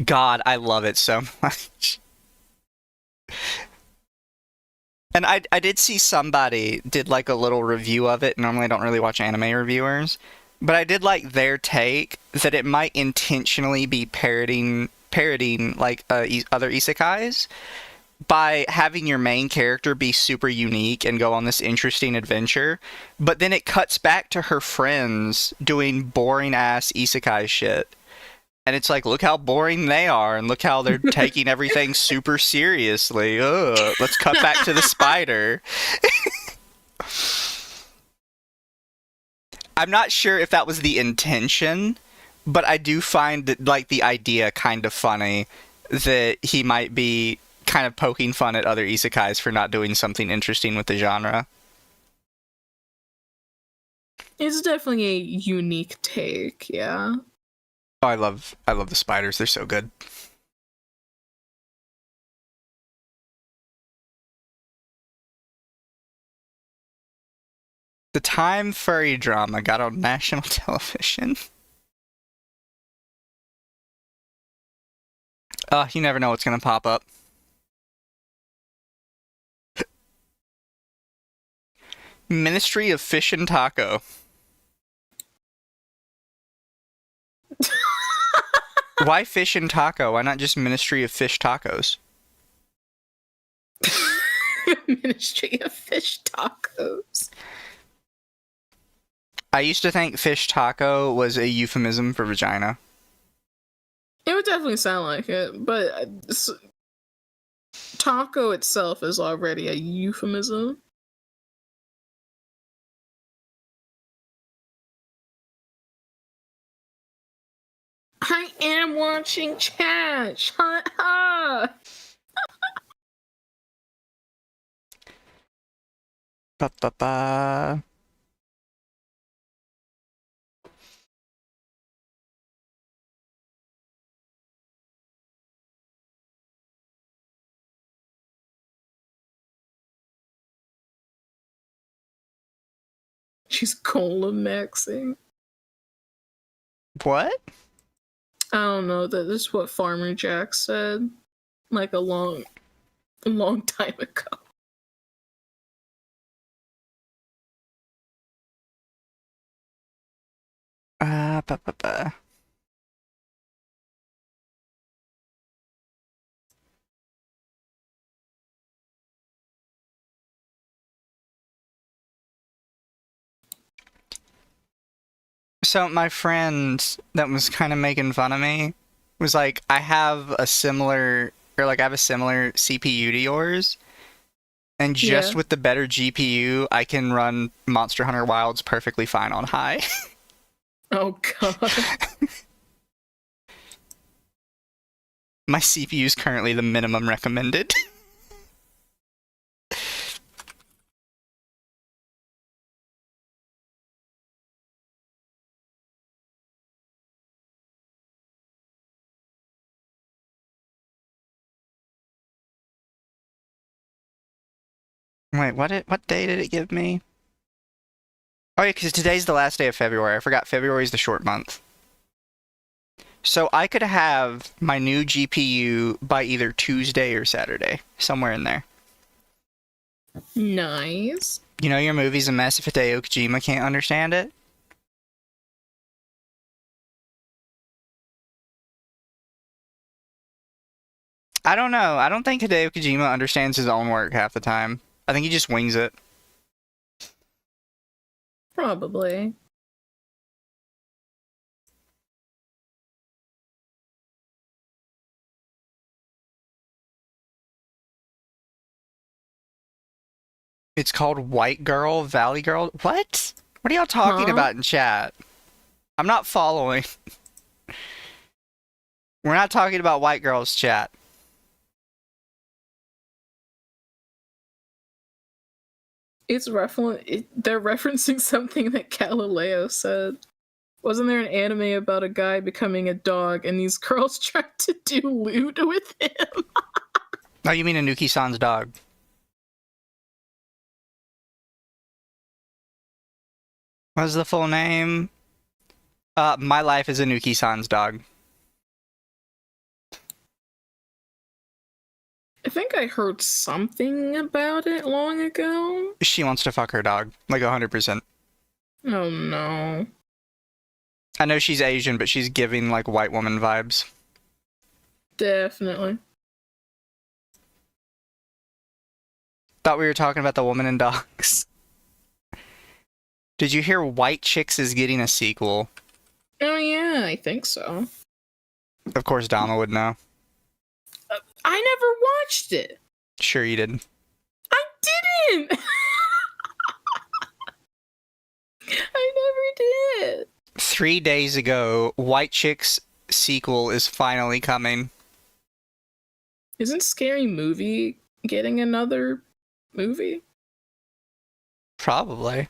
God, I love it so much. And I did see somebody did like a little review of it. Normally I don't really watch anime reviewers. But I did like their take that it might intentionally be parodying like other isekais by having your main character be super unique and go on this interesting adventure, but then it cuts back to her friends doing boring-ass isekai shit. And it's like, look how boring they are, and look how they're taking everything super seriously. Ugh, let's cut back to the spider. I'm not sure if that was the intention, but I do find that, like, the idea kind of funny that he might be kind of poking fun at other isekais for not doing something interesting with the genre. It's definitely a unique take, yeah. Oh, I love the spiders. They're so good. The time furry drama got on national television. You never know what's gonna pop up. Ministry of Fish and Taco. Why Fish and Taco? Why not just Ministry of Fish Tacos? Ministry of Fish Tacos. I used to think fish taco was a euphemism for vagina. It would definitely sound like it, but taco itself is already a euphemism. I am watching chat. Shut up. Ba ba ba. She's cola maxing. What? I don't know. That is what Farmer Jack said, like a long time ago. Ba ba ba. So my friend that was kind of making fun of me was like, I have a similar CPU to yours, and just Yeah. with the better GPU, I can run Monster Hunter Wilds perfectly fine on high. Oh god. My CPU is currently the minimum recommended. Wait, what day did it give me? Oh yeah, because today's the last day of February. I forgot February's the short month. So I could have my new GPU by either Tuesday or Saturday, somewhere in there. Nice. You know your movie's a mess if Hideo Kojima can't understand it? I don't know. I don't think Hideo Kojima understands his own work half the time. I think he just wings it. Probably. It's called White Girl, Valley Girl. What? What are y'all talking Huh? about in chat? I'm not following. We're not talking about white girls chat. They're referencing something that Galileo said. Wasn't there an anime about a guy becoming a dog and these girls tried to do lewd with him? Oh, you mean Anuki-san's dog? What's the full name? My Life is Anuki-san's dog. I think I heard something about it long ago. She wants to fuck her dog. Like 100%. Oh no. I know she's Asian, but she's giving like white woman vibes. Definitely. Thought we were talking about the woman and dogs. Did you hear White Chicks is getting a sequel? Oh yeah, I think so. Of course Dama would know. I never watched it. Sure you did. I didn't. I never did. 3 days ago, White Chicks sequel is finally coming. Isn't Scary Movie getting another movie? Probably.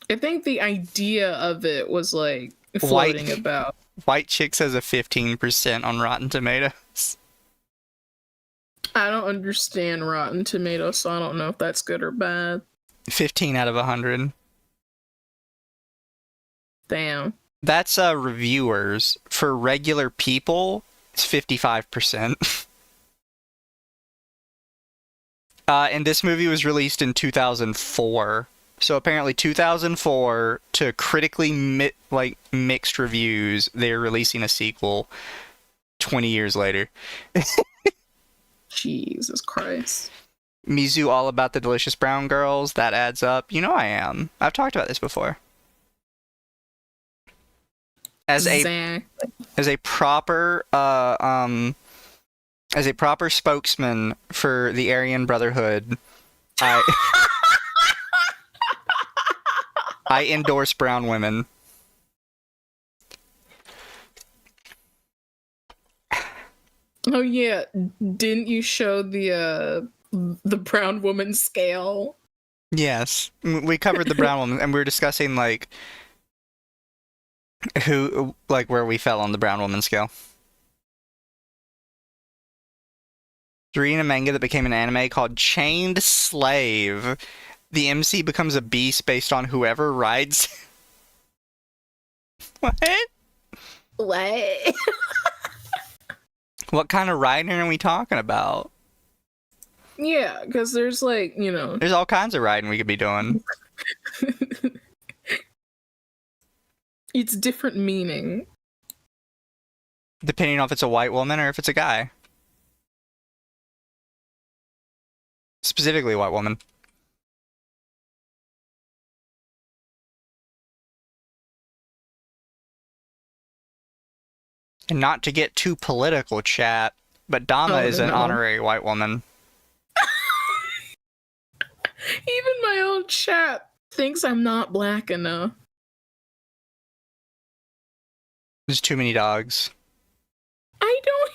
I think the idea of it was like floating about. White Chicks has a 15% on Rotten Tomatoes. I don't understand Rotten Tomatoes, so I don't know if that's good or bad. 15 out of 100. Damn. That's reviewers. For regular people, it's 55%. And this movie was released in 2004. So apparently 2004 to critically mixed reviews, they're releasing a sequel 20 years later. Jesus Christ. Mizu all about the delicious brown girls. That adds up. You know I am. I've talked about this before. As a proper spokesman for the Aryan Brotherhood, I endorse brown women. Oh yeah, didn't you show the brown woman scale? Yes, we covered the brown woman, and we were discussing like where we fell on the brown woman scale. Reading a manga that became an anime called Chained Slave. The MC becomes a beast based on whoever rides. What? What? What kind of riding are we talking about? Yeah, because there's like, you know... There's all kinds of riding we could be doing. It's different meaning. Depending on if it's a white woman or if it's a guy. Specifically a white woman. And not to get too political, chat, but Dama is an honorary white woman. Even my own chat thinks I'm not black enough. There's too many dogs. I don't...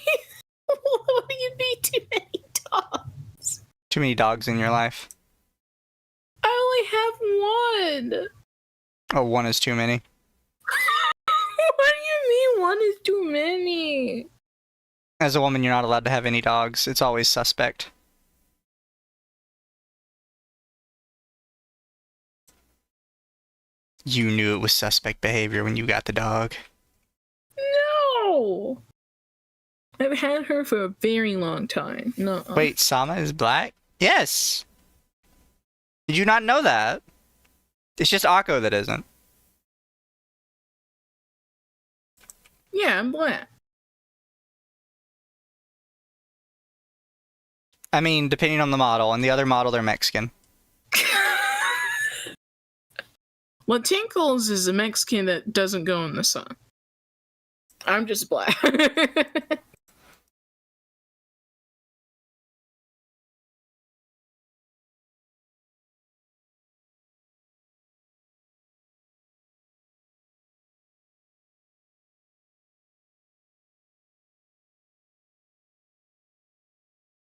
What do you mean too many dogs? Too many dogs in your life. I only have one. Oh, one is too many. What do you mean one is too many? As a woman, you're not allowed to have any dogs. It's always suspect. You knew it was suspect behavior when you got the dog. No! I've had her for a very long time. No. Wait, Sama is black? Yes! Did you not know that? It's just Akko that isn't. Yeah, I'm black. I mean, depending on the model, and the other model, they're Mexican. Well, Tinkles is a Mexican that doesn't go in the sun. I'm just black.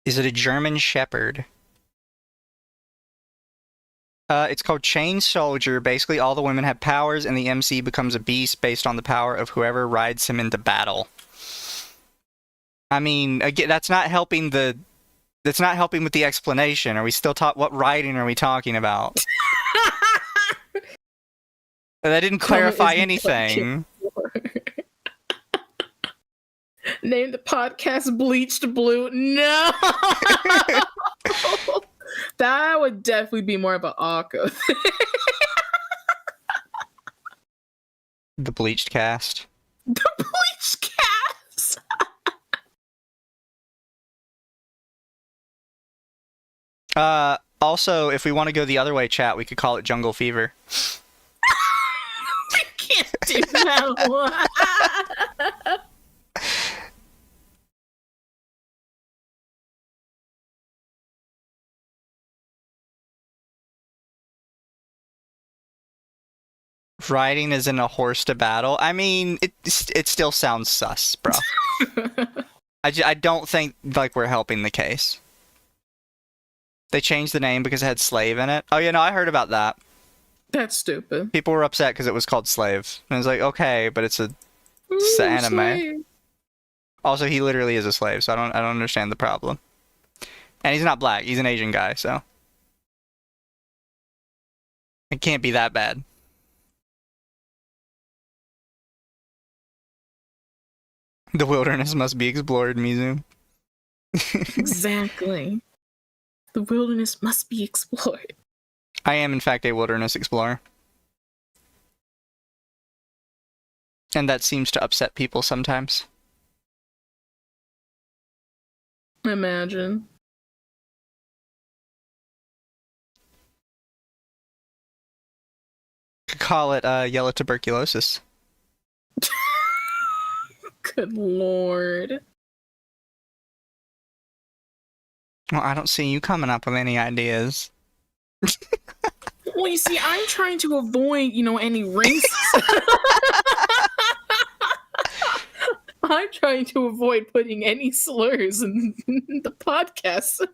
Is it a German Shepherd? It's called Chain Soldier. Basically, all the women have powers, and the MC becomes a beast based on the power of whoever rides him into battle. I mean, again, that's not helping with the explanation. Are we still what riding are we talking about? That didn't clarify anything. Name the podcast Bleached Blue. No! That would definitely be more of an Akko thing. The Bleached Cast. The Bleached Cast! Also, if we want to go the other way, chat, we could call it Jungle Fever. I can't do that one. Riding is in a horse to battle. I mean, it still sounds sus, bro. I don't think like we're helping the case. They changed the name because it had slave in it. Oh yeah, no, I heard about that. That's stupid. People were upset because it was called Slave. And I was like, okay, but it's an anime. Slave. Also, he literally is a slave, so I don't understand the problem. And he's not black. He's an Asian guy, so it can't be that bad. The wilderness must be explored, Mizu. Exactly. The wilderness must be explored. I am, in fact, a wilderness explorer. And that seems to upset people sometimes. Imagine. Could call it yellow tuberculosis. Good lord. Well, I don't see you coming up with any ideas. Well, you see, I'm trying to avoid, any race. I'm trying to avoid putting any slurs in the podcast.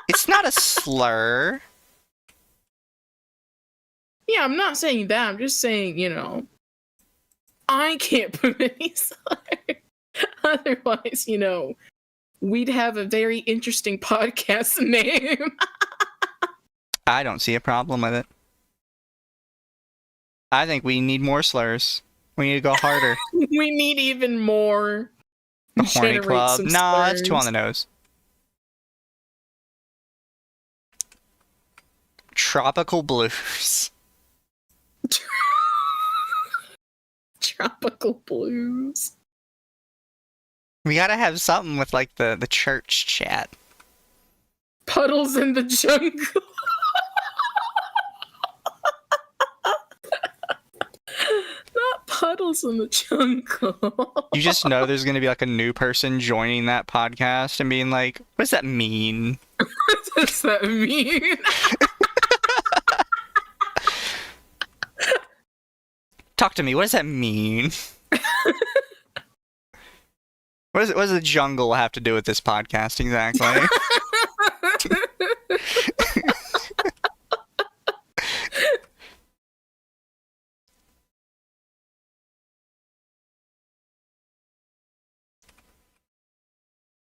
It's not a slur. Yeah, I'm not saying that. I'm just saying, I can't put any slurs. Otherwise, we'd have a very interesting podcast name. I don't see a problem with it. I think we need more slurs. We need to go harder. We need even more. The horny Generate club. some Nah, that's too slurs. on the nose. Tropical blues. Tropical blues. We gotta have something with like the church chat. Puddles in the jungle. Not puddles in the jungle. You just know there's gonna be like a new person joining that podcast and being like, what does that mean? What does that mean? Talk to me, what does that mean? What does the jungle have to do with this podcast exactly?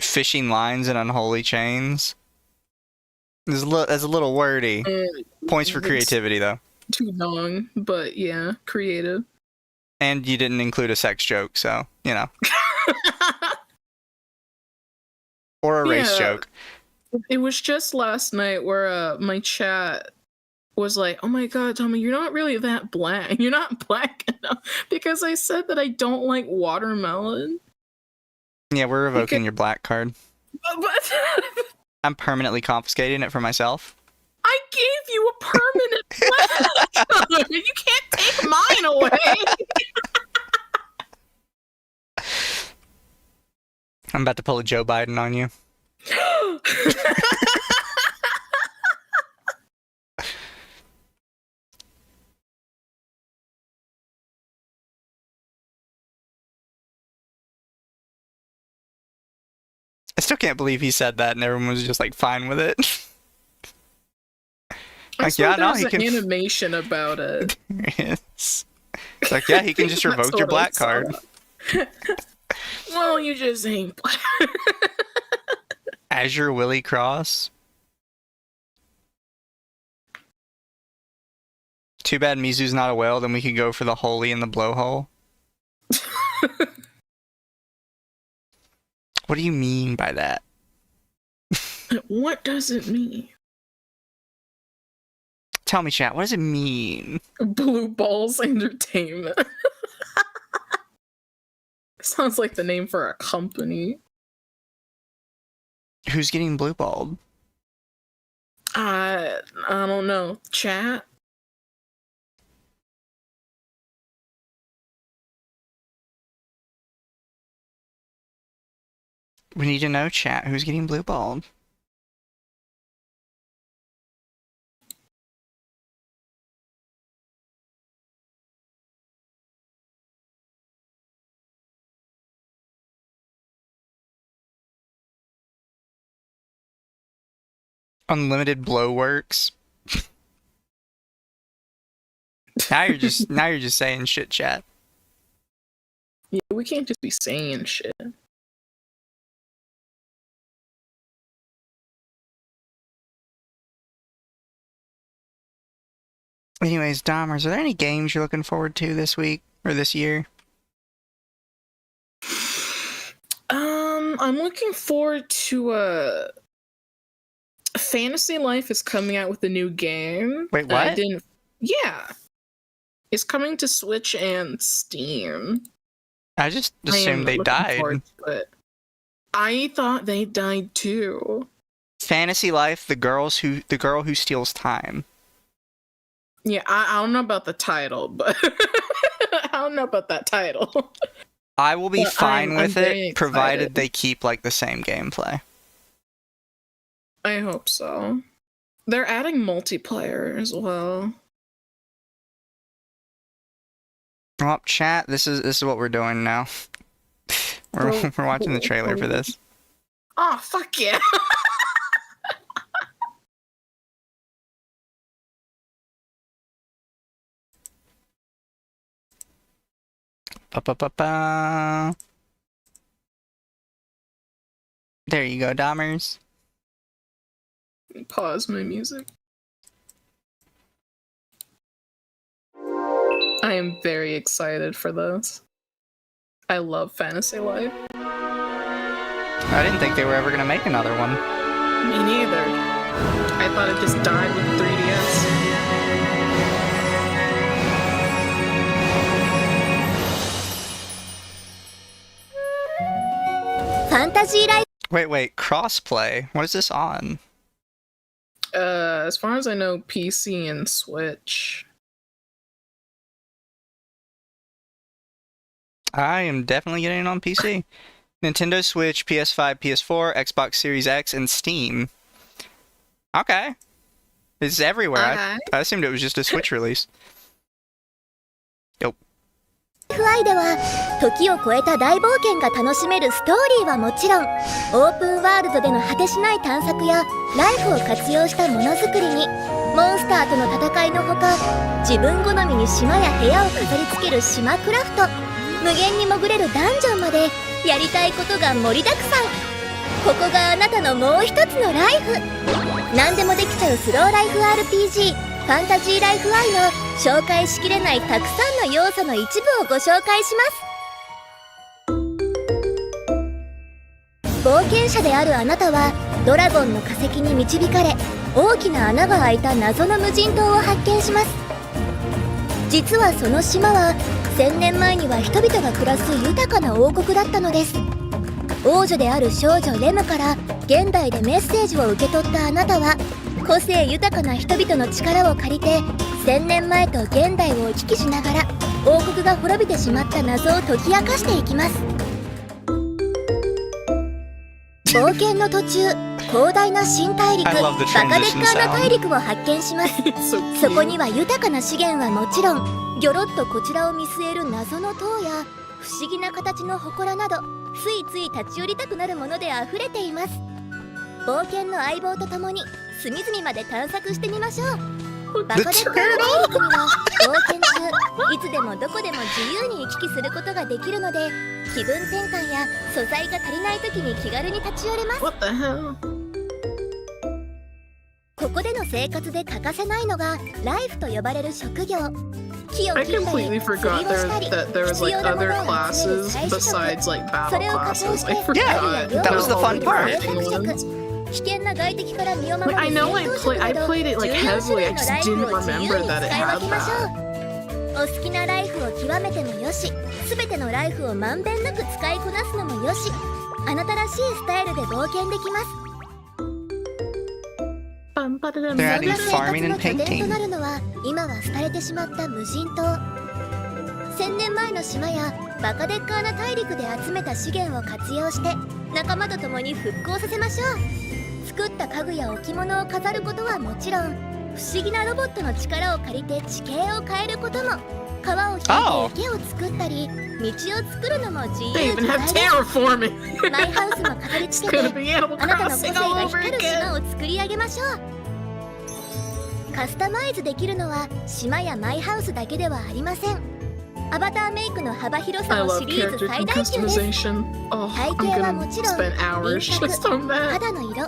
Fishing lines and unholy chains. That's a little wordy. Points for creativity, though. Too long, but yeah, creative. And you didn't include a sex joke, so, Or a race joke. It was just last night where my chat was like, oh my god, Tommy, you're not really that black. You're not black enough. Because I said that I don't like watermelon. Yeah, we're revoking your black card. But I'm permanently confiscating it for myself. I gave you a permanent black card. You can't take mine away. I'm about to pull a Joe Biden on you. I still can't believe he said that and everyone was just like fine with it. Like, yeah, no, he can. Animation about it. It's like, yeah, he can just revoke your black card. Well, you just ain't black. Azure Willie Cross. Too bad Mizu's not a whale, then we could go for the holy and the blowhole. What do you mean by that? What does it mean? Tell me, chat, what does it mean? Blue Balls Entertainment. Sounds like the name for a company. Who's getting blue balled? I don't know. Chat? We need to know, chat, who's getting blue balled? Unlimited blow works. now you're just saying shit, chat. Yeah, we can't just be saying shit. Anyways, Dahmers, are there any games you're looking forward to this week or this year? I'm looking forward to Fantasy Life is coming out with a new game. Wait, what? Yeah. It's coming to Switch and Steam. I just assumed they died. I thought they died too. Fantasy Life, the girl who steals time. Yeah, I don't know about the title, but I don't know about that title. I will be fine with it, provided they keep like the same gameplay. I hope so. They're adding multiplayer as well. Well, chat, this is what we're doing now. We're watching the trailer for this. Oh, fuck yeah. Ba-ba-ba-ba. There you go, Dahmers. Pause my music. I am very excited for this. I love Fantasy Life. I didn't think they were ever gonna make another one. Me neither. I thought it just died with 3DS. Fantasy Life. Wait, crossplay? What is this on? As far as I know, PC and Switch. I am definitely getting it on PC. Nintendo Switch, PS5, PS4, Xbox Series X, and Steam. Okay. It's everywhere. I assumed it was just a Switch release. Yo. DokeVでは時を超えた大冒険が楽しめるストーリーはもちろん、オープンワールドでの果てしない探索やライフを活用したものづくりに、モンスターとの戦いのほか、自分好みに島や部屋を飾り付ける島クラフト、無限に潜れるダンジョンまでやりたいことが盛りだくさん。ここがあなたのもう一つのライフ。何でもできちゃうスローライフ RPG ファンタジーライフ I の紹介しきれないたくさんの要素の一部をご紹介します。冒険者であるあなたはドラゴンの化石に導かれ、大きな穴が開いた謎の無人島を発見します。実はその島は1000年前には人々が暮らす豊かな王国だったのです。王女である少女レムから現代でメッセージを受け取ったあなたは、個性豊かな人々の力を借りて1000年前と現代を行き来しながら王国が滅びてしまった謎を解き明かしていきます。冒険の途中、広大な新大陸バカデッカーナ大陸を発見します。そこには豊かな資源はもちろん、ギョロッとこちらを見据える謎の塔や不思議な形の祠など、ついつい立ち寄りたくなるものであふれています。冒険の相棒とともに隅々まで探索してみましょう。バカデッカーナ大陸には冒険中いつでもどこでも自由に行き来することができるので、気分転換や素材が足りない時に気軽に立ち寄れます。 What the hell? ここでの生活で欠かせないのがライフと呼ばれる職業。木を I 切ったり completely 釣 forgot りをしたり、 that there was 必 like 要なも other のを集める classes 採取 besides like そ battle れを活用 classes. して I forgot. that was the fun part. 危険な外敵から身を守る I know I 戦闘職など played it like 14 種 heavily. 類 I の just ライフ didn't を自由に remember 使 that it い分 had けましょ that. う。お好きなライフを極めてもよし、すべてのライフをまんべんなく使いこなすのもよし、あなたらしいスタイルで冒険できます。 They're adding そんな farming 生 and 活の拠点と painting. なるのは今は廃れてしまった無人島。1000年前の島やバカデッカーナ大陸で集めた資源を活用して仲間と共に復興させましょう。作った家具や置物を飾ることはもちろん、不思議なロボットの力を借りて地形を変えることも、川を引いて池を作ったり道を作るのも自由 They 自 even 在 have です。 terraforming. マイハウスも飾り It's 付け gonna て be Animal あなたの個 Crossing 性 all が over 光る again. 島を作り上げましょう。カスタマイズできるのは島やマイハウスだけではありません。アバターメイクの幅広 I さも love シリーズ character 最大級です。 customization. Oh, 背 I'm 景はも gonna ちろん spend hours 輪郭 just on that. 肌の色、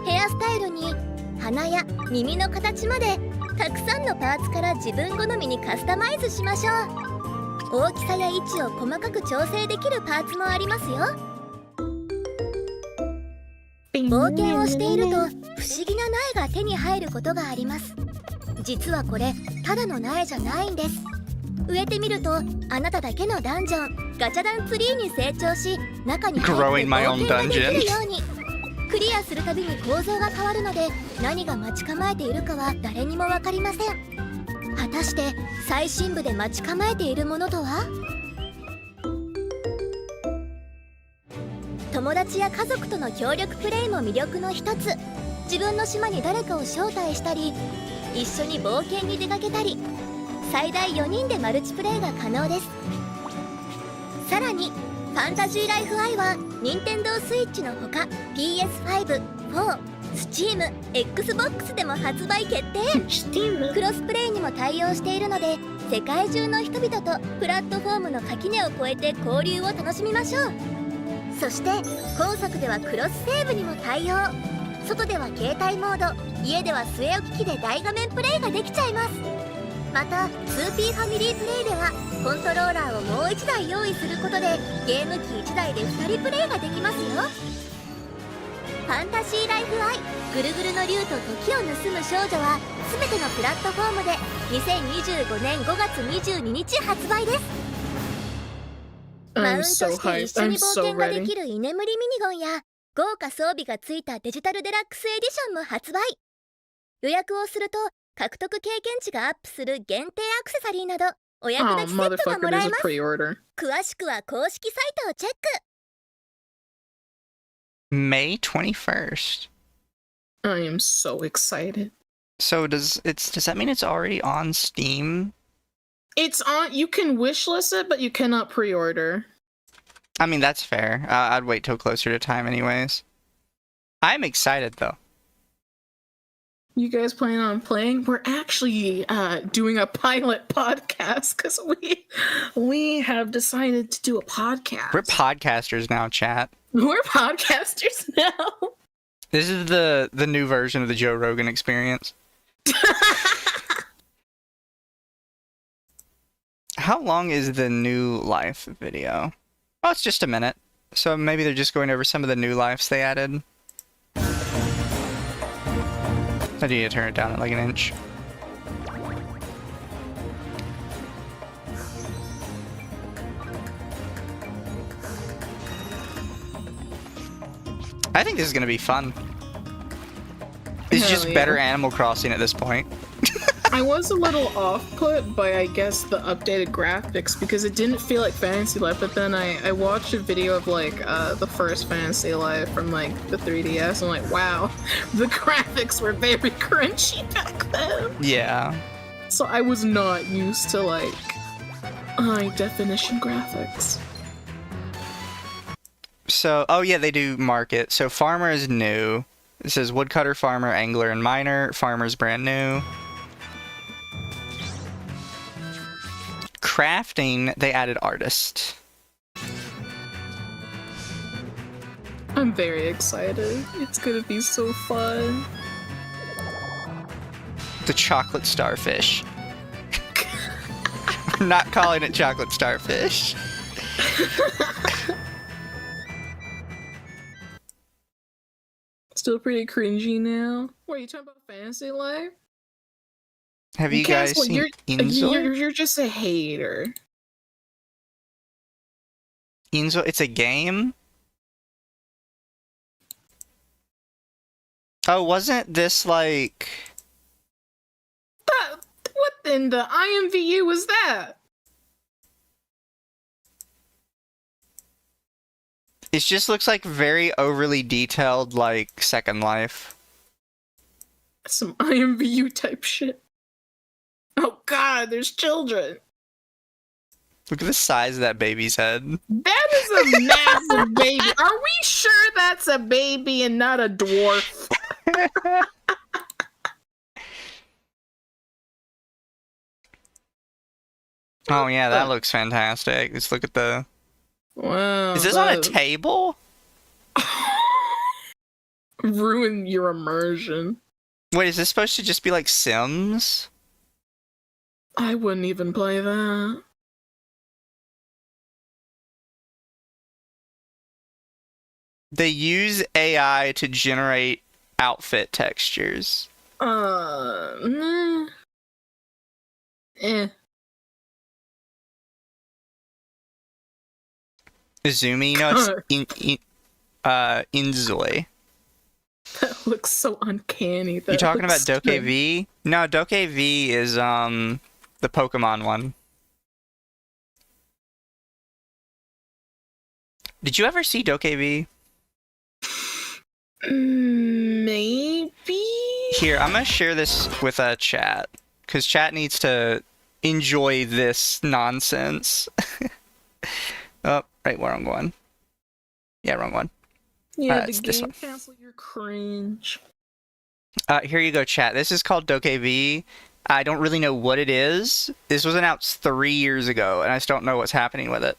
ヘアスタイルに鼻や耳の形までたくさんのパーツから自分好みにカスタマイズしましょう。大きさや位置を細かく調整できるパーツもありますよ。冒険をしていると不思議な苗が手に入ることがあります。実はこれただの苗じゃないんです。植えてみるとあなただけのダンジョンガチャダンツリーに成長し、中に入って冒険ができるように。クリアするたびに構造が変わるので、何が待ち構えているかは誰にも分かりません。果たして最深部で待ち構えているものとは？友達や家族との協力プレイも魅力の一つ。自分の島に誰かを招待したり、一緒に冒険に出かけたり、最大4人でマルチプレイが可能です。さらにファンタジーライフ i は任天堂スイッチのほか PS5、4、Steam、Xbox でも発売決定。クロスプレイにも対応しているので、世界中の人々とプラットフォームの垣根を越えて交流を楽しみましょう。そして今作ではクロスセーブにも対応。外では携帯モード、家では据え置き機で大画面プレイができちゃいます。また 2P ファミリープレイではコントローラーをもう1台用意することでゲーム機1台で2人プレイができますよ。ファンタジーライフ i ぐるぐるの竜と時を盗む少女は全てのプラットフォームで2025年5月22日発売です。マウントして一緒に冒険ができる居眠りミニゴンや豪華装備がついたデジタルデラックスエディションも発売。予約をすると獲得経験値がアップする限定アクセサリーなどお役立ちセットがもらえます。詳しくは公式サイトをチェック。 May 21st. I am so excited. So does that mean it's already on Steam? It's on. You can wishlist it, but you cannot pre-order. I mean, that's fair. I'd wait till closer to time anyways. I'm excited though. You guys plan on playing? We're actually doing a pilot podcast because we have decided to do a podcast. We're podcasters now, chat. We're podcasters now. This is the new version of the Joe Rogan experience. How long is the new life video? Oh, it's just a minute. So maybe they're just going over some of the new lives they added. I need to turn it down at like an inch. I think this is gonna be fun. It's Hell just yeah. better Animal Crossing at this point. I was a little off-put by, I guess, the updated graphics because it didn't feel like Fantasy Life, but then I watched a video of, like, the first Fantasy Life from, like, the 3DS, and I'm like, wow, the graphics were very crunchy back then. Yeah. So I was not used to, like, high-definition graphics. So, oh yeah, they do market. So Farmer is new. It says Woodcutter, Farmer, Angler, and Miner. Farmer's brand new. Crafting, they added Artist. I'm very excited. It's gonna be so fun. The Chocolate Starfish. I'm not calling it Chocolate Starfish. Still pretty cringy now. What are you talking about? Fantasy Life? Have you guys seen Inzo? You're just a hater. Inzo, it's a game? Oh, wasn't this like... What in the IMVU was that? It just looks like very overly detailed, like, Second Life. Some IMVU type shit. Oh god, there's children. Look at the size of that baby's head. That is a massive baby. Are we sure that's a baby and not a dwarf? Oh yeah, that looks fantastic. Just look at the... Wow. Is this on a table? Ruin your immersion. Wait, is this supposed to just be like Sims? I wouldn't even play that. They use AI to generate outfit textures. Nah. Eh. Izumi, no, it's Inzoi. That looks so uncanny. You talking about DokeV? No, DokeV is the Pokemon one. Did you ever see DokeV? Maybe? Here, I'm gonna share this with chat, because chat needs to enjoy this nonsense. Oh, right, where I'm going. Yeah, wrong one. Yeah, it's the this game one. cancel your cringe. Here you go, chat. This is called DokeV. I don't really know what it is. This was announced 3 years ago, and I just don't know what's happening with it.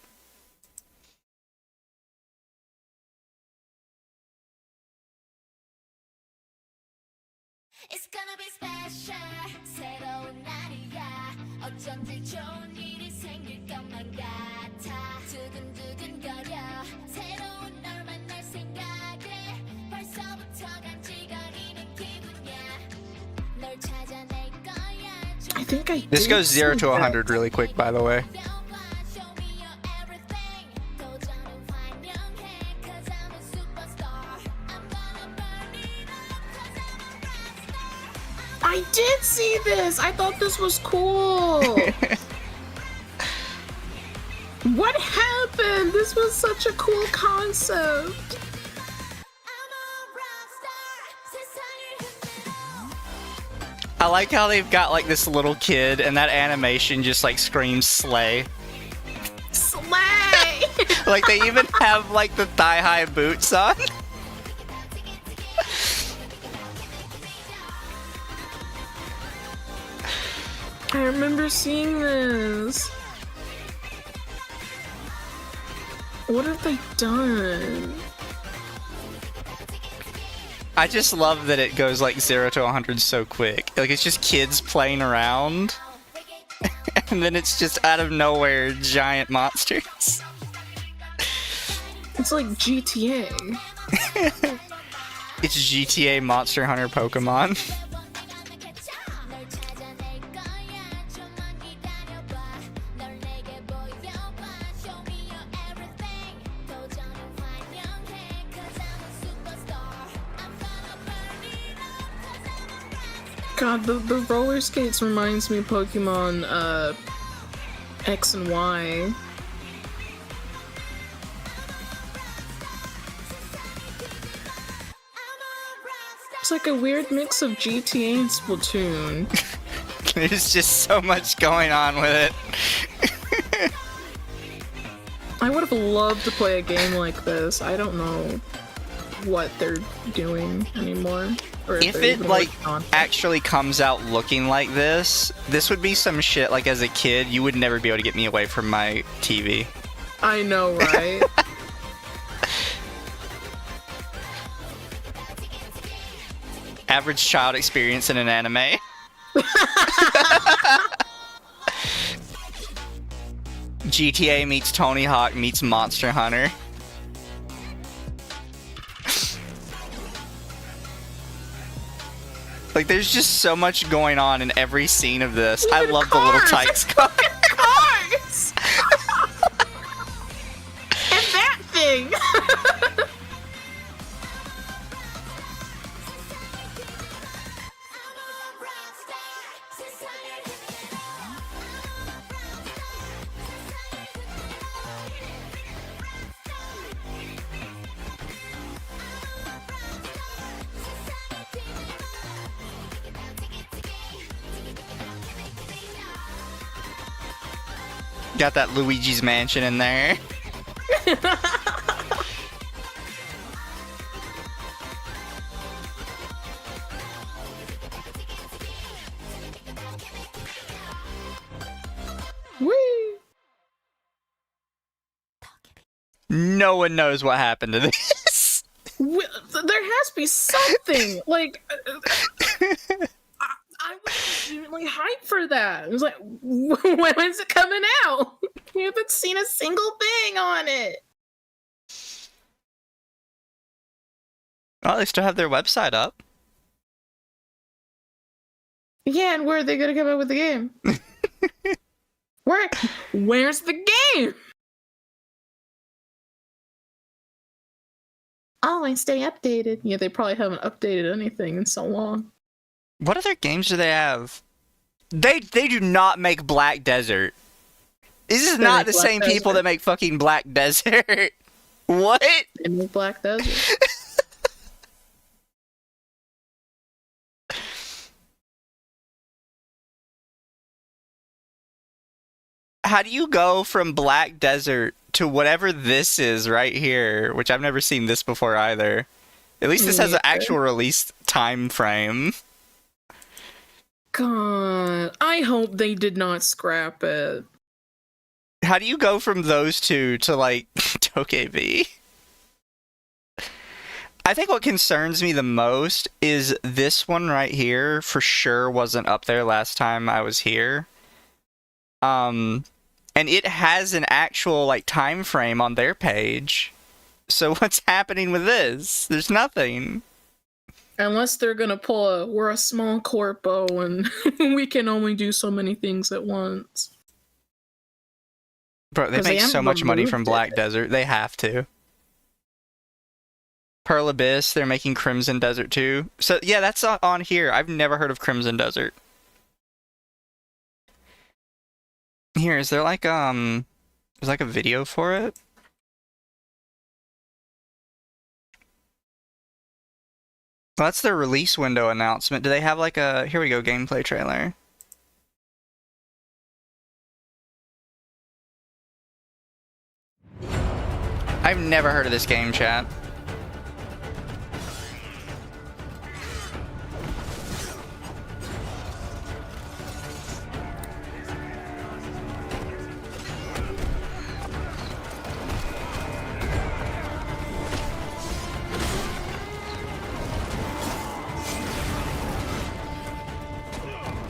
It's gonna be special. 새로운 날이야. 어쩐지 좋은 일이 생길 것만 같아. 두근두근거려. 새로운 널 만날 생각에 벌써부터 간질거리는 기분이야. 널 찾아낼 거야. I think I This did goes 0 see to that. 100 really quick, by the way. Show me your everything. 도전은 환영해. 'Cause I'm a superstar. I'm gonna burn it up. 'Cause I'm a rockstar. I did see this. I thought this was cool. What happened? This was such a cool concept. I'm a rockstar. 세상을 흔들어. I like how they've got like this little kid, and that animation just like screams slay. Slay. Like they even have like the thigh-high boots on. I remember seeing this. What have they done? I just love that it goes like 0 to 100 so quick. Like it's just kids playing around, and then it's just out of nowhere giant monsters. It's like GTA. It's GTA Monster Hunter Pokemon. 널 찾아낼 거야. 좀만 기다려봐. 널 내게 보여봐. Show me your everything. 도전은 환영해. 'Cause I'm a superstar. I'm gonna burn it up. 'Cause I'm a rockstar. God, the roller skates reminds me of Pokemon X and Y. It's like a weird mix of GTA and Splatoon. There's just so much going on with it. I would have loved to play a game like this. I don't know what they're doing anymore. Or If they're it even like working on it. actually comes out looking like this would be some shit like as a kid you would never be able to get me away from my TV. I know, right? Average child experience in an anime. GTA meets Tony Hawk meets Monster Hunter. Like, there's just so much going on in every scene of this. I Even love the little cars. Tykes car. Cars! And that thing! I'm a rockstar. 세상을 흔들어. Got that Luigi's Mansion in there. Whee! No one knows what happened to this. There has to be something. Like, I was legitimately hyped for that. It was like, when is it coming out? We haven't seen a single thing on it. Well, they still have their website up. Yeah, and where are they gonna come up with the game? Where's the game? Always stay updated. Yeah, they probably haven't updated anything in so long. What other games do they have? They do not make Black Desert. This is not the same people that make fucking Black Desert. What? They make Black Desert. How do you go from Black Desert to whatever this is right here, which I've never seen this before either. At least this has an actual release time frame. God, I hope they did not scrap it. How do you go from those two to, like, DokeV? I think what concerns me the most is this one right here for sure wasn't up there last time I was here. And it has an actual, like, time frame on their page. So what's happening with this? There's nothing. Unless they're gonna pull we're a small corpo and we can only do so many things at once. Bro, they make so much money from Black Desert. They have to. Pearl Abyss, they're making Crimson Desert too. So yeah, that's on here. I've never heard of Crimson Desert. Here, is there like there's like a video for it? Well, that's their release window announcement. Do they have like a, here we go, gameplay trailer. I've never heard of this game, chat.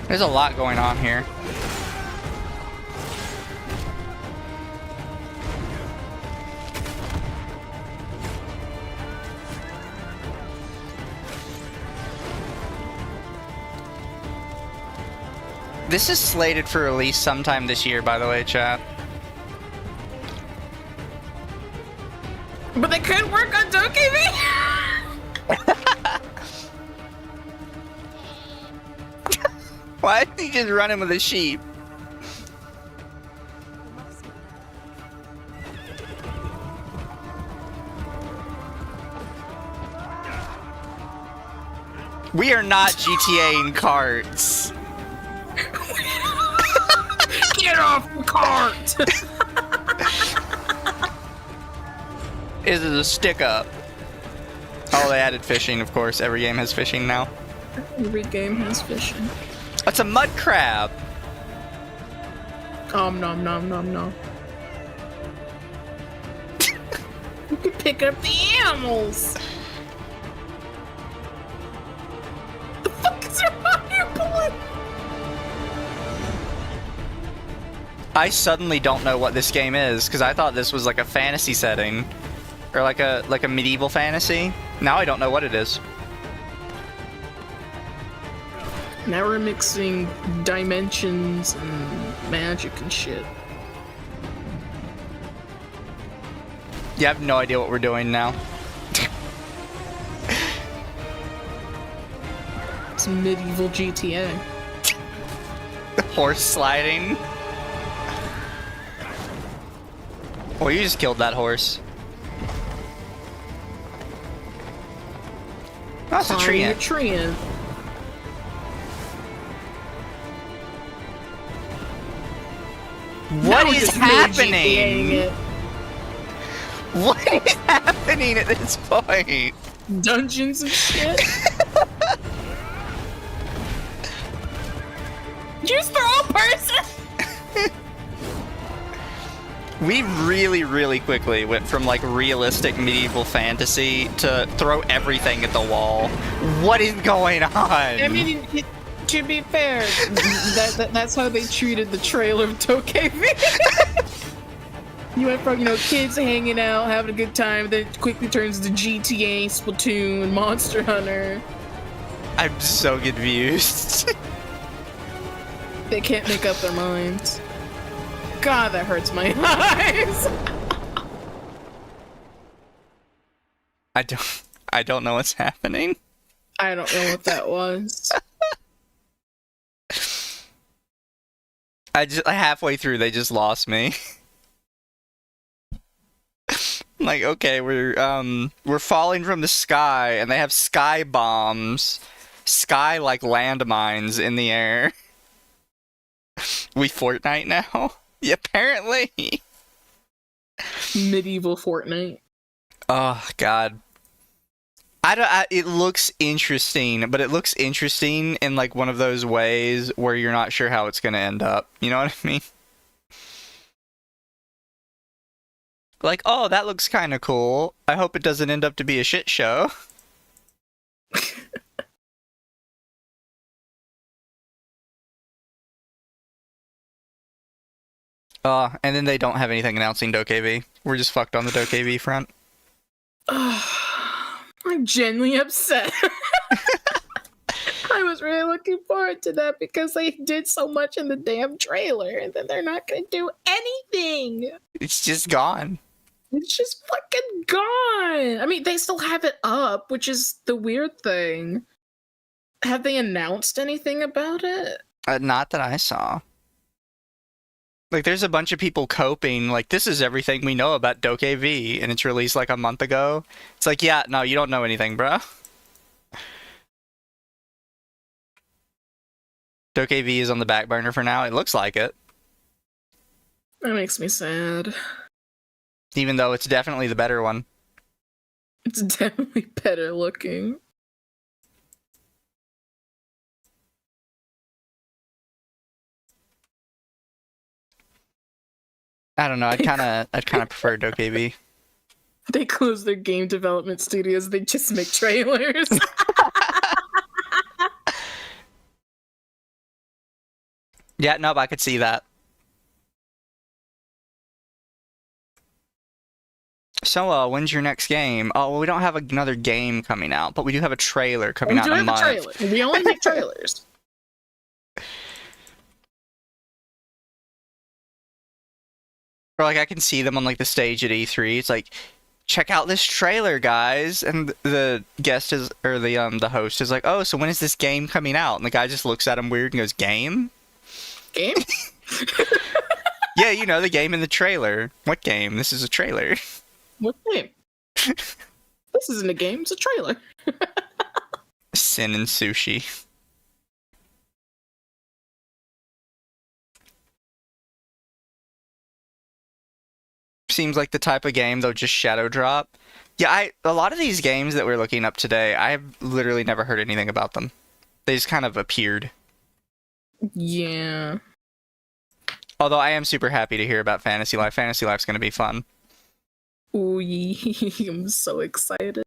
There's a lot going on here. This is slated for release sometime this year, by the way, chat. But they couldn't work on DokeV? Why did he just run him with a sheep? We are not GTA in carts. Get off the cart! Is it a stick up? Oh, they added fishing, of course. Every game has fishing now. Every game has fishing. That's a mud crab. Nom nom nom. You can pick up the animals. The fuck is wrong here, boy? I suddenly don't know what this game is because I thought this was like a fantasy setting, or like a medieval fantasy. Now I don't know what it is. Now we're mixing dimensions and magic and shit. Yeah, I have no idea what we're doing now. It's medieval GTA. Horse sliding. Oh, you just killed that horse. Oh, that's a tree ant. What is happening? What is happening at this point? Dungeons and shit? Just throw a person? We really, really quickly went from like realistic medieval fantasy to throw everything at the wall. What is going on? I mean, to be fair, that's how they treated the trailer of DokeV. You went from, kids hanging out, having a good time, then it quickly turns to GTA, Splatoon, Monster Hunter. I'm so confused. They can't make up their minds. God, that hurts my eyes. I don't know what's happening. I don't know what that was. Halfway through they just lost me. Like, okay, we're falling from the sky and they have sky bombs. Sky like landmines in the air. We Fortnite now? Yeah, apparently. Medieval Fortnite. Oh god. It looks interesting, but it looks interesting in like one of those ways where you're not sure how it's gonna end up. You know what I mean? Like, oh, that looks kind of cool. I hope it doesn't end up to be a shit show. And then they don't have anything announcing DokeV. We're just fucked on the DokeV front. I'm genuinely upset. I was really looking forward to that because they did so much in the damn trailer, and then they're not going to do anything. It's just gone. It's just fucking gone. I mean, they still have it up, which is the weird thing. Have they announced anything about it? Not that I saw. Like, there's a bunch of people coping, like, this is everything we know about DokeV, and it's released like a month ago. It's like, yeah, no, you don't know anything, bruh. DokeV is on the back burner for now. It looks like it. That makes me sad. Even though it's definitely the better one. It's definitely better looking. I don't know. I'd kind of prefer DokeV. They close their game development studios. They just make trailers. Yeah, nope, I could see that. So, when's your next game? Oh, well, we don't have another game coming out, but we do have a trailer coming out in a month. Trailer. We only make trailers. Or, like, I can see them on, like, the stage at E3. It's like, check out this trailer, guys. And the guest is, or the host is like, oh, so when is this game coming out? And the guy just looks at him weird and goes, game? Game? Yeah, you know, the game in the trailer. What game? This is a trailer. What game? This isn't a game, it's a trailer. Sin and sushi. Seems like the type of game they'll just shadow drop. Yeah, a lot of these games that we're looking up today, I've literally never heard anything about them. They just kind of appeared. Yeah. Although I am super happy to hear about Fantasy Life. Fantasy Life's going to be fun. Ooh, I'm so excited.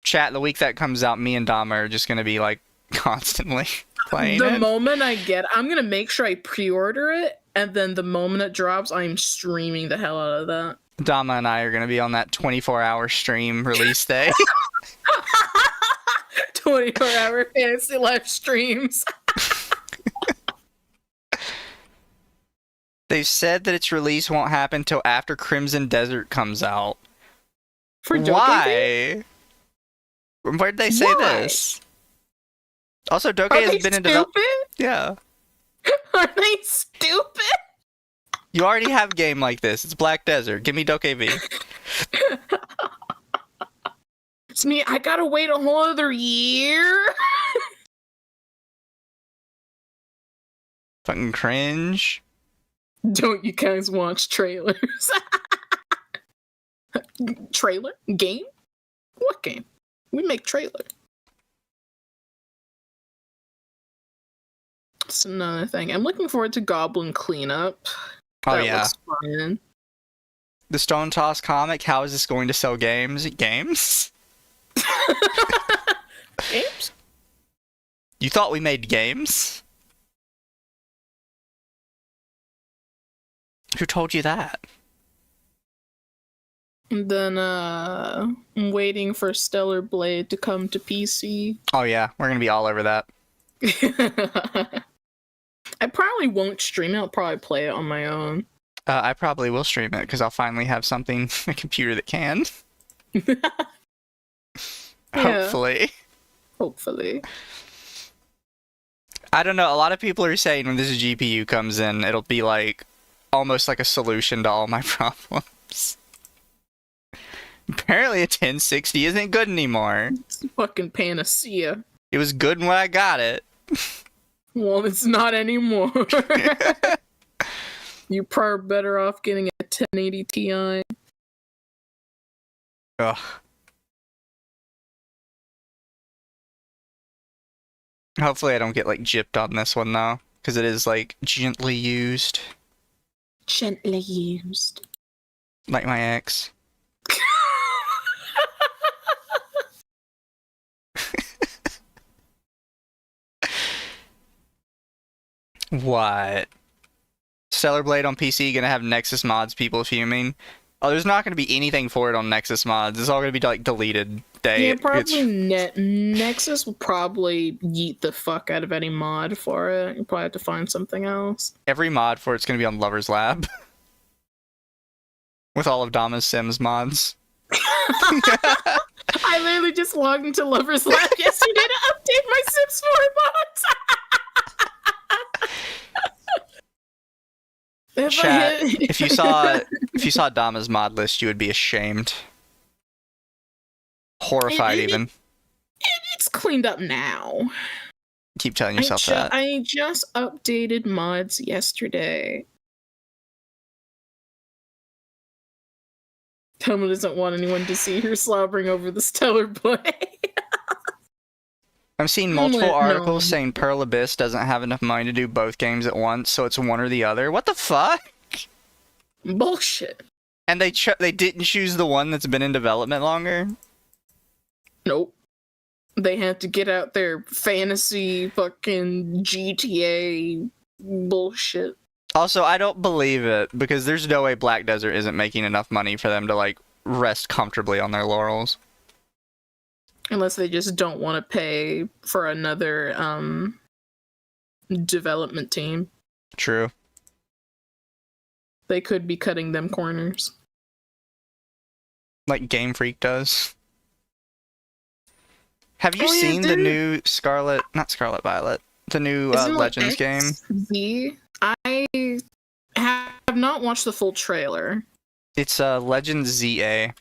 Chat, the week that comes out, me and Dama are just going to be like constantly playing The it. moment I get I'm going to make sure I pre-order it, and then the moment it drops, I'm streaming the hell out of that. Dama and I are going to be on that 24-hour stream release day. 24-hour Fantasy Life streams. They've said that its release won't happen till after Crimson Desert comes out. For DokeV? Why? Where'd they say this? Also, Doke has been in development. Yeah. Are they stupid? You already have a game like this. It's Black Desert. Give me DokeV. It's me. I gotta wait a whole other year. Fucking cringe. Don't you guys watch trailers? Trailer? Game? What game? We make trailer. That's another thing. I'm looking forward to Goblin Cleanup. Oh, That yeah. looks fun. The Stone Toss comic, how is this going to sell games? Games? Games? You thought we made games? Who told you that? And then, I'm waiting for Stellar Blade to come to PC. Oh yeah, we're gonna be all over that. I probably won't stream it. I'll probably play it on my own. I probably will stream it, because I'll finally have something, a computer that can. Hopefully. Hopefully. I don't know, a lot of people are saying when this GPU comes in, it'll be like, almost like a solution to all my problems. Apparently a 1060 isn't good anymore. It's a fucking panacea. It was good when I got it. Well, it's not anymore. You're probably better off getting a 1080 Ti. Ugh. Hopefully I don't get, like, gypped on this one, though. Because it is, like, gently used. Gently used. Like my ex. What? Stellar Blade on PC gonna have Nexus mods, people fuming? Oh, there's not gonna be anything for it on Nexus mods. It's all gonna be, like, deleted day. Yeah, probably Nexus will probably yeet the fuck out of any mod for it. You'll probably have to find something else. Every mod for it's gonna be on Lover's Lab. With all of Dama's Sims mods. I literally just logged into Lover's Lab yesterday to update my Sims 4 mods. Chat, if you saw Dama's mod list, you would be ashamed. Horrified, even. It's cleaned up now. Keep telling yourself that. I just updated mods yesterday. Toma doesn't want anyone to see her slobbering over the Stellar Blade. I'm seeing multiple articles saying Pearl Abyss doesn't have enough money to do both games at once, so it's one or the other. What the fuck? Bullshit. And they didn't choose the one that's been in development longer? Nope. They had to get out their fantasy fucking GTA bullshit. Also, I don't believe it, because there's no way Black Desert isn't making enough money for them to, like, rest comfortably on their laurels. Unless they just don't want to pay for another development team. True. They could be cutting them corners. Like Game Freak does. Have you seen the new not Scarlet Violet, the new Legends game? I have not watched the full trailer. It's Legends ZA.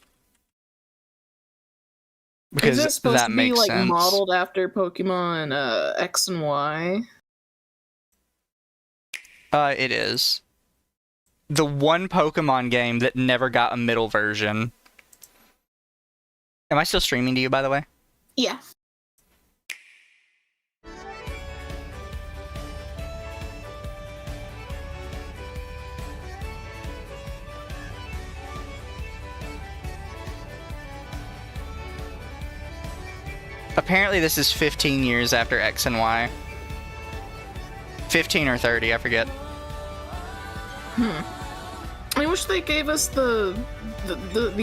Because is it supposed that to be makes like sense. modeled after Pokemon X and Y? It is. The one Pokemon game that never got a middle version. Am I still streaming to you, by the way? Yeah. Apparently this is 15 years after X and Y. 15 or 30, I forget. I wish they gave us the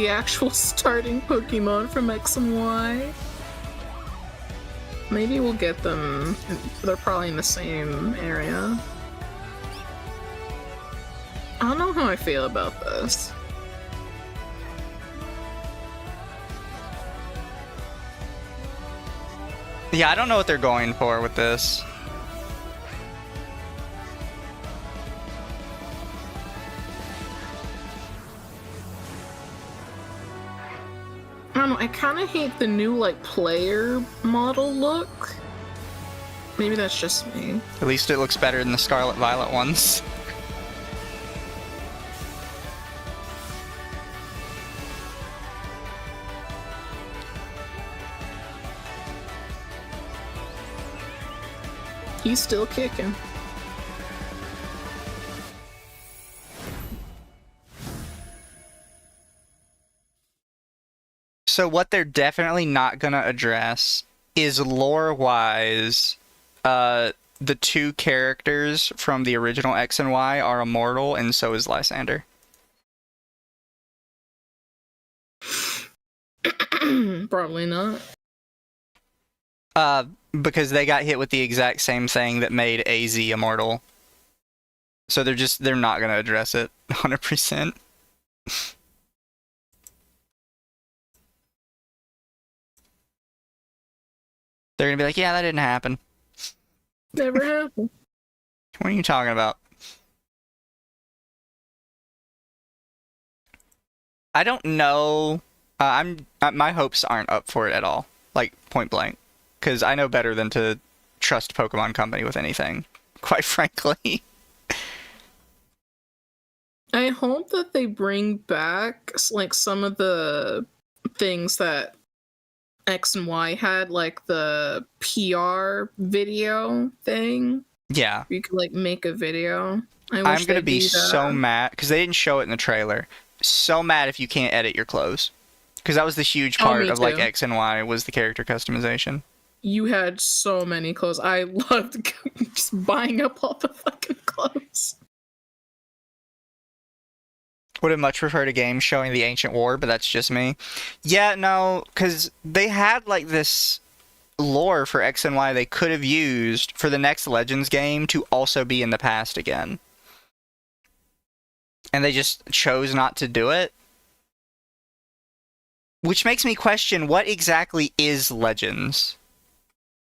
actual starting Pokemon from X and Y. Maybe we'll get them. They're probably in the same area. I don't know how I feel about this. Yeah, I don't know what they're going for with this. I don't know, I kind of hate the new, like, player model look. Maybe that's just me. At least it looks better than the Scarlet Violet ones. He's still kicking. So what they're definitely not gonna address is lore-wise, the two characters from the original X and Y are immortal, and so is Lysander. Probably not. Because they got hit with the exact same thing that made AZ immortal. So they're not gonna address it 100%. They're gonna be like, yeah, that didn't happen. Never happened. What are you talking about? I don't know. My hopes aren't up for it at all. Like, point blank. Because I know better than to trust Pokemon Company with anything. Quite frankly. I hope that they bring back like some of the things that X and Y had, like the PR video thing. Yeah. You could like make a video. I'm gonna be so mad because they didn't show it in the trailer. So mad if you can't edit your clothes. Because that was the huge part of like X and Y was the character customization. You had so many clothes. I loved just buying up all the fucking clothes. Would have much preferred a game showing the Ancient War, but that's just me. Yeah, no, because they had like this lore for X and Y they could have used for the next Legends game to also be in the past again. And they just chose not to do it. Which makes me question, what exactly is Legends?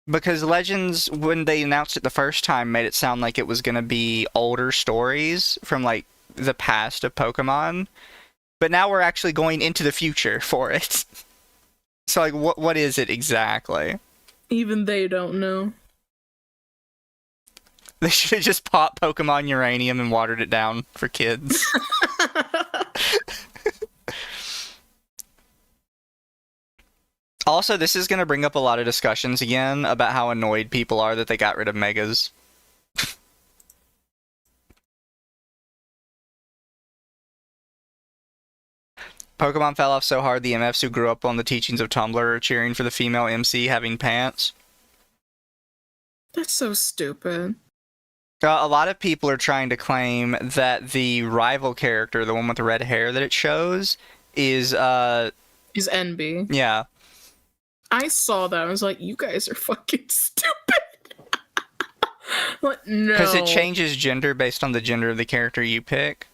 Because Legends, when they announced it the first time, made it sound like it was going to be older stories from, like, the past of Pokemon. But now we're actually going into the future for it. So, like, what is it exactly? Even they don't know. They should have just popped Pokemon Uranium and watered it down for kids. Also, this is going to bring up a lot of discussions again about how annoyed people are that they got rid of Megas. Pokemon fell off so hard the MFs who grew up on the teachings of Tumblr are cheering for the female MC having pants. That's so stupid. A lot of people are trying to claim that the rival character, the one with the red hair that it shows, is NB. Yeah. I saw that. I was like, you guys are fucking stupid. What? No. Because it changes gender based on the gender of the character you pick.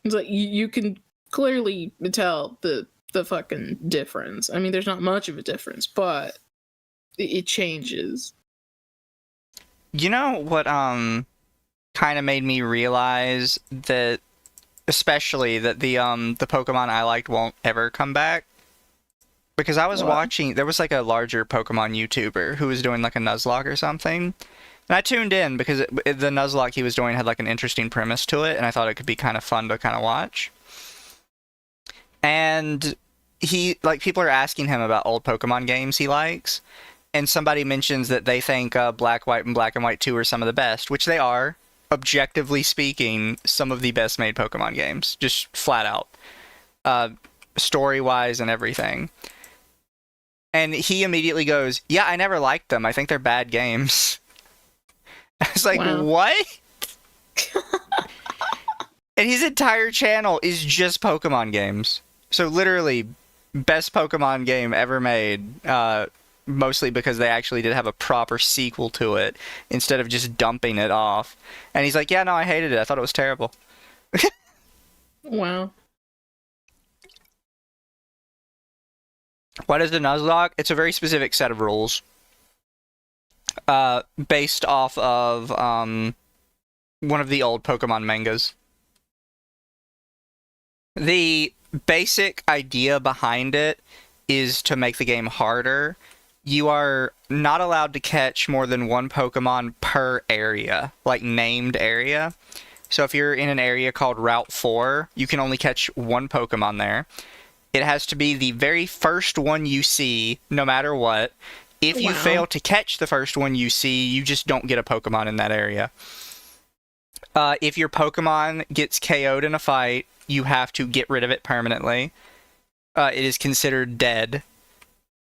It's like, you can clearly tell the fucking difference. I mean, there's not much of a difference, but it changes. You know what, kind of made me realize that especially that the Pokemon I liked won't ever come back. Because I was watching, there was like a larger Pokemon YouTuber who was doing like a Nuzlocke or something. And I tuned in because the Nuzlocke he was doing had like an interesting premise to it, and I thought it could be kind of fun to kind of watch. And people are asking him about old Pokemon games he likes, and somebody mentions that they think Black, White, and Black and White 2 are some of the best, which they are. Objectively speaking, some of the best made Pokemon games, just flat out, story-wise and everything. And he immediately goes, yeah, I never liked them, I think they're bad games. I was like, wow. What? And his entire channel is just Pokemon games. So literally, best Pokemon game ever made, mostly because they actually did have a proper sequel to it instead of just dumping it off. And he's like, yeah, no, I hated it. I thought it was terrible. Wow. What is the Nuzlocke? It's a very specific set of rules. Based off of one of the old Pokemon mangas. The basic idea behind it is to make the game harder. You are not allowed to catch more than one Pokemon per area, like named area. So if you're in an area called Route 4, you can only catch one Pokemon there. It has to be the very first one you see, no matter what. If you fail to catch the first one you see, you just don't get a Pokemon in that area. If your Pokemon gets KO'd in a fight, you have to get rid of it permanently. It is considered dead.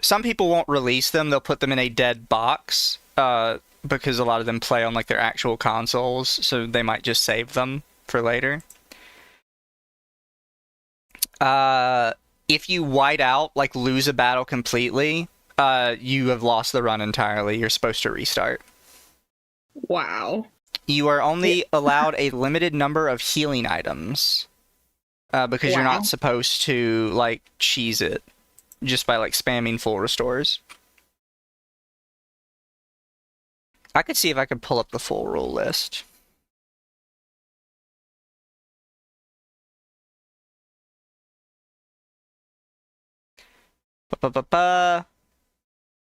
Some people won't release them. They'll put them in a dead box because a lot of them play on like their actual consoles, so they might just save them for later. If you white out, like lose a battle completely, you have lost the run entirely. You're supposed to restart. Wow. You are only allowed a limited number of healing items because you're not supposed to like cheese it just by like spamming full restores. I could see if I could pull up the full rule list.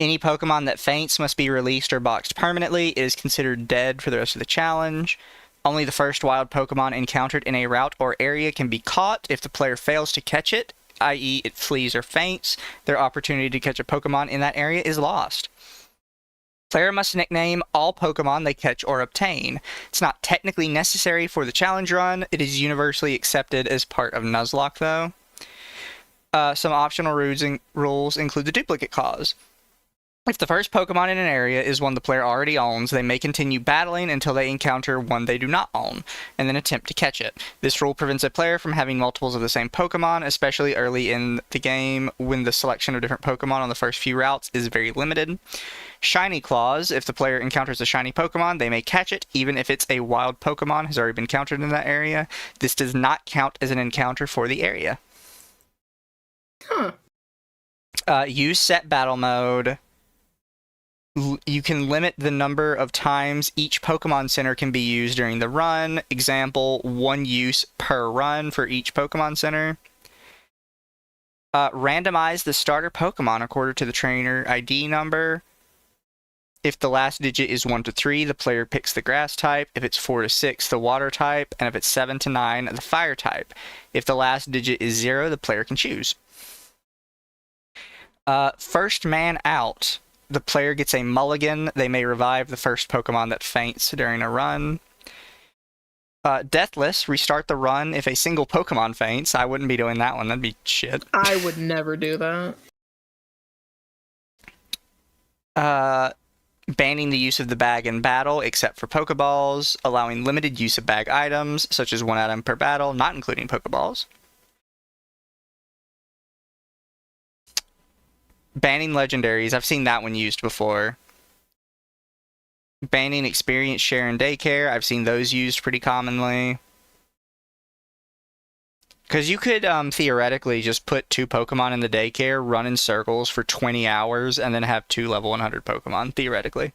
Any Pokemon that faints must be released or boxed permanently. It is considered dead for the rest of the challenge. Only the first wild Pokemon encountered in a route or area can be caught. If the player fails to catch it, i.e. it flees or faints, their opportunity to catch a Pokemon in that area is lost. Player must nickname all Pokemon they catch or obtain. It's not technically necessary for the challenge run. It is universally accepted as part of Nuzlocke, though. Some optional rules include the duplicate clause. If the first Pokemon in an area is one the player already owns, they may continue battling until they encounter one they do not own, and then attempt to catch it. This rule prevents a player from having multiples of the same Pokemon, especially early in the game when the selection of different Pokemon on the first few routes is very limited. Shiny clause. If the player encounters a shiny Pokemon, they may catch it, even if it's a wild Pokemon has already been encountered in that area. This does not count as an encounter for the area. Huh. Use set battle mode. You can limit the number of times each Pokemon Center can be used during the run. Example, 1 use per run for each Pokemon Center. Randomize the starter Pokemon according to the trainer ID number. If the last digit is 1 to 3, the player picks the grass type. If it's 4 to 6, the water type. And if it's 7 to 9, the fire type. If the last digit is 0, the player can choose. First man out. The player gets a mulligan. They may revive the first Pokemon that faints during a run. Deathless. Restart the run if a single Pokemon faints. I wouldn't be doing that one. That'd be shit. I would never do that. Banning the use of the bag in battle, except for Pokeballs. Allowing limited use of bag items, such as 1 item per battle, not including Pokeballs. Banning legendaries. I've seen that one used before. Banning experience share and daycare. I've seen those used pretty commonly. Because you could theoretically just put 2 Pokemon in the daycare, run in circles for 20 hours, and then have 2 level 100 Pokemon, theoretically.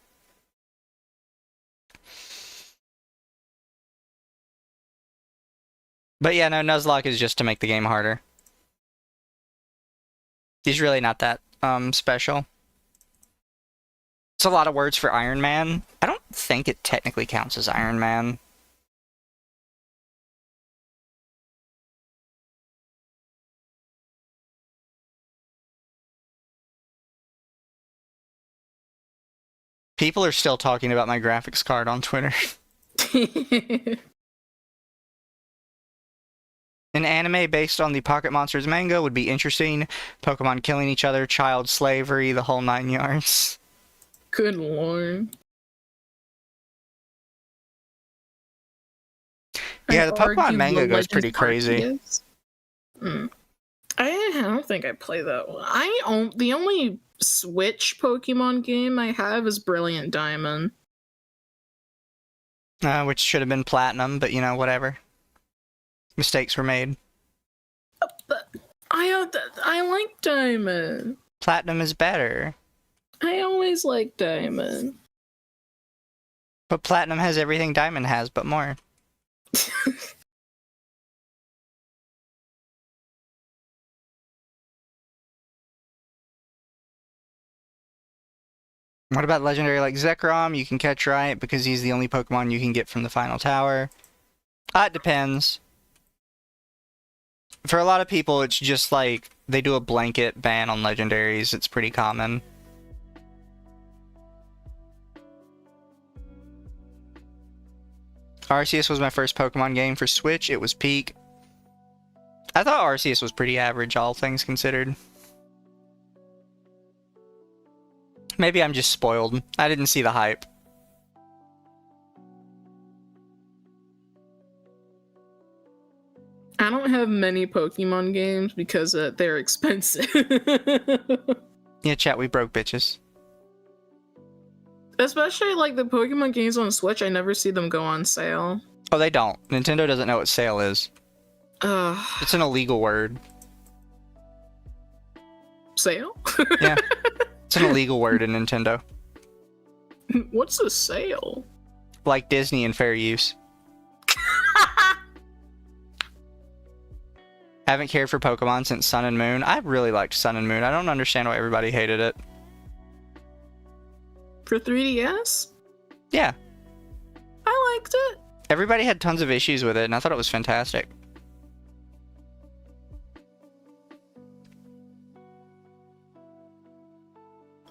But yeah, no, Nuzlocke is just to make the game harder. He's really not that special. It's a lot of words for Iron Man. I don't think it technically counts as Iron Man. People are still talking about my graphics card on Twitter. An anime based on the Pocket Monsters manga would be interesting. Pokemon killing each other, child slavery, the whole 9 yards. Good lord. Yeah, the Pokemon manga goes pretty crazy. I don't think I play that one. The only Switch Pokemon game I have is Brilliant Diamond. Which should have been Platinum, but you know, whatever. Mistakes were made. But I like Diamond. Platinum is better. I always like Diamond. But Platinum has everything Diamond has, but more. What about legendary like Zekrom? You can catch right because he's the only Pokemon you can get from the final tower. It depends. For a lot of people, it's just like they do a blanket ban on legendaries. It's pretty common. Arceus was my first Pokemon game for Switch. It was peak. I thought Arceus was pretty average, all things considered. Maybe I'm just spoiled. I didn't see the hype. I don't have many Pokemon games because they're expensive. Yeah, chat, we broke bitches. Especially like the Pokemon games on Switch, I never see them go on sale. Oh, they don't. Nintendo doesn't know what sale is. It's an illegal word. Sale? Yeah. It's an illegal word in Nintendo. What's a sale? Like Disney and fair use. Haven't cared for Pokemon since Sun and Moon. I really liked Sun and Moon. I don't understand why everybody hated it. For 3DS? Yeah. I liked it. Everybody had tons of issues with it, and I thought it was fantastic.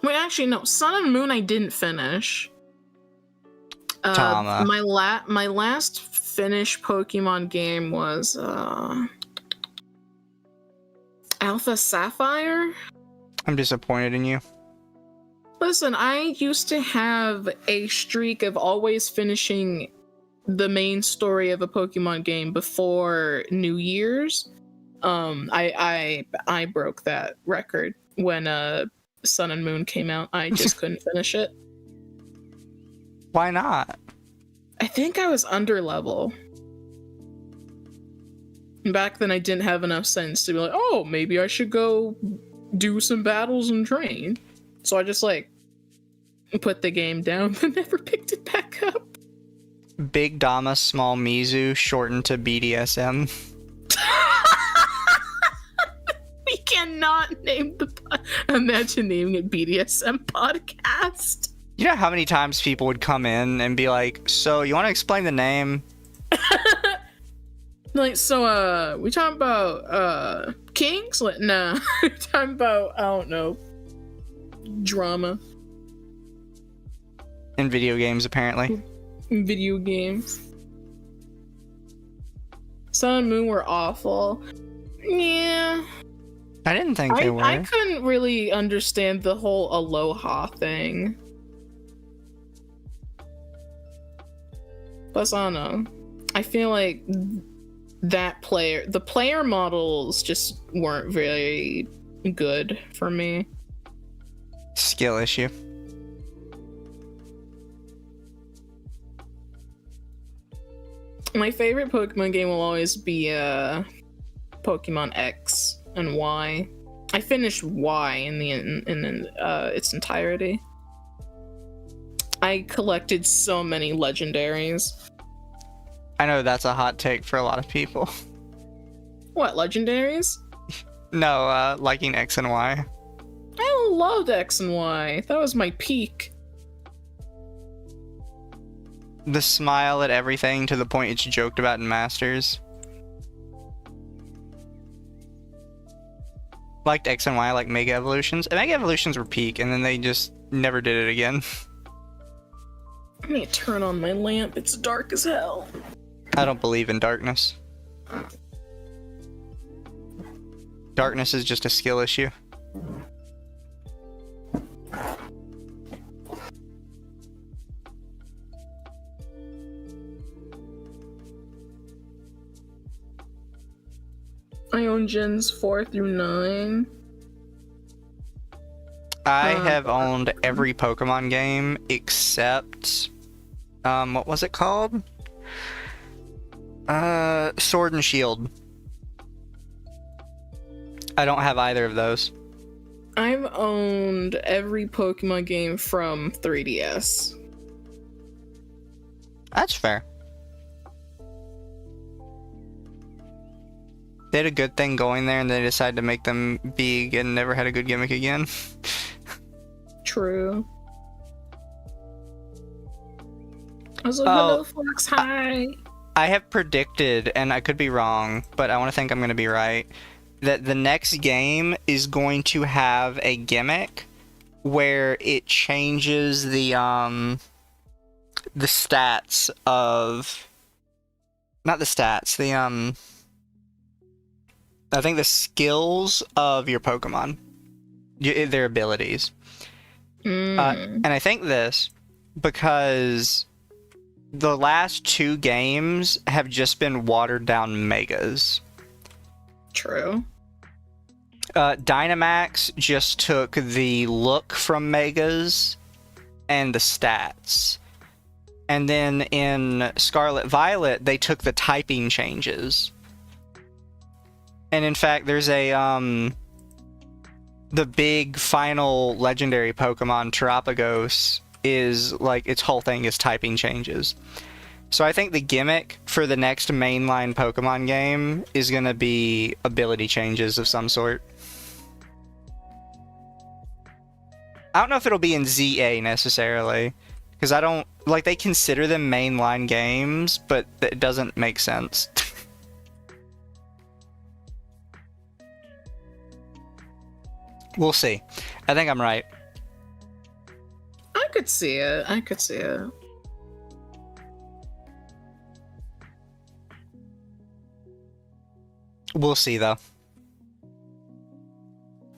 Wait, actually, no. Sun and Moon I didn't finish. Tama. My last finished Pokemon game was Alpha Sapphire? I'm disappointed in you. Listen, I used to have a streak of always finishing the main story of a Pokemon game before New Year's. I broke that record when Sun and Moon came out. I just couldn't finish it. Why not? I think I was under level. Back then I didn't have enough sense to be like, oh, maybe I should go do some battles and train. So I just like put the game down but never picked it back up. Big Dama, Small Mizu, shortened to BDSM. We cannot name imagine naming it BDSM podcast. You know how many times people would come in and be like, so you want to explain the name? Like, so, we talking about, kings? Like, nah. We're talking about, I don't know, drama. In video games, apparently. Video games. Sun and Moon were awful. Yeah. I didn't think they were. I couldn't really understand the whole Aloha thing. Plus, I don't know. I feel like the player models just weren't very good for me. Skill issue. My favorite Pokemon game will always be Pokemon X and Y. I finished Y in its entirety. I collected so many legendaries. I know that's a hot take for a lot of people. What, legendaries? No, liking X and Y. I loved X and Y. That was my peak. The smile at everything to the point it's joked about in Masters. Liked X and Y, like Mega Evolutions. And Mega Evolutions were peak, and then they just never did it again. Let me turn on my lamp. It's dark as hell. I don't believe in darkness. Darkness is just a skill issue. I own Gens 4 through 9. I have owned every Pokemon game except... what was it called? Sword and Shield. I don't have either of those. I've owned every Pokemon game from 3DS. That's fair. They had a good thing going there and they decided to make them big and never had a good gimmick again. True. I was like, hello, Fox, hi. I have predicted, and I could be wrong, but I want to think I'm going to be right, that the next game is going to have a gimmick where it changes the stats of not the stats, I think the skills of your Pokemon, their abilities. And I think this because the last 2 games have just been watered down megas. True. Dynamax just took the look from megas and the stats. And then in Scarlet Violet, they took the typing changes. And in fact, there's the big final legendary Pokemon, Terapagos, is like, its whole thing is typing changes. So I think the gimmick for the next mainline Pokemon game is going to be ability changes of some sort. I don't know if it'll be in ZA necessarily, because I don't, like, they consider them mainline games, but it doesn't make sense. We'll see. I think I'm right. I could see it. I could see it. We'll see, though.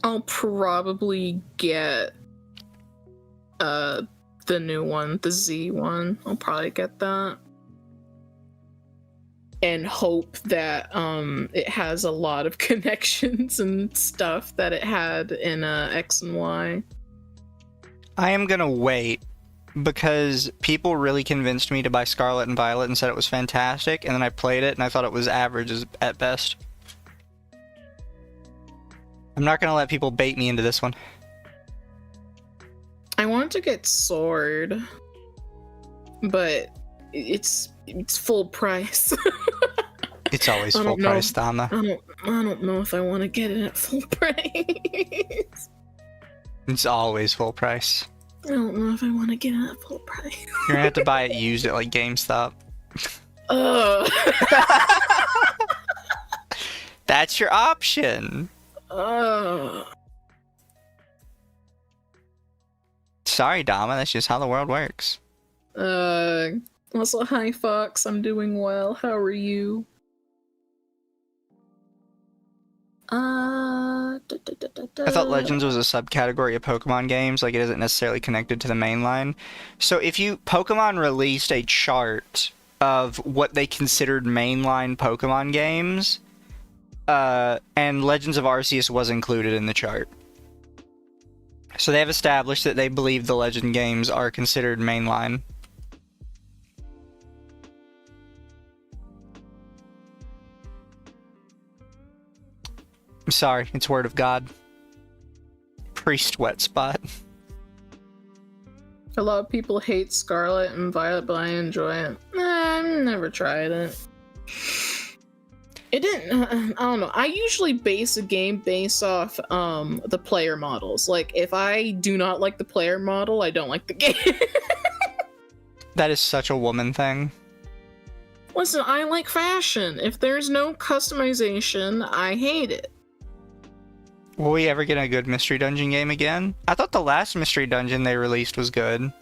I'll probably get the new one, the Z one. I'll probably get that. And hope that it has a lot of connections and stuff that it had in X and Y. I am gonna wait because people really convinced me to buy Scarlet and Violet and said it was fantastic, and then I played it and I thought it was average at best. I'm not gonna let people bait me into this one. I want to get Sword, but it's full price. It's always full price, Dama. I don't know if I want to get it at full price. It's always full price. I don't know if I want to get it at full price. You're gonna have to buy it used at like GameStop. Ugh. That's your option. Sorry, Dama, that's just how the world works. Also, hi Fox, I'm doing well. How are you? I thought Legends was a subcategory of Pokemon games, like it isn't necessarily connected to the main line. So if Pokemon released a chart of what they considered mainline Pokemon games, and Legends of Arceus was included in the chart. So they have established that they believe the Legend games are considered mainline. I'm sorry, it's word of God. Priest wet spot. A lot of people hate Scarlet and Violet, but I enjoy it. I've never tried it. It didn't. I don't know. I usually base a game based off the player models. Like, if I do not like the player model, I don't like the game. That is such a woman thing. Listen, I like fashion. If there's no customization, I hate it. Will we ever get a good Mystery Dungeon game again? I thought the last Mystery Dungeon they released was good.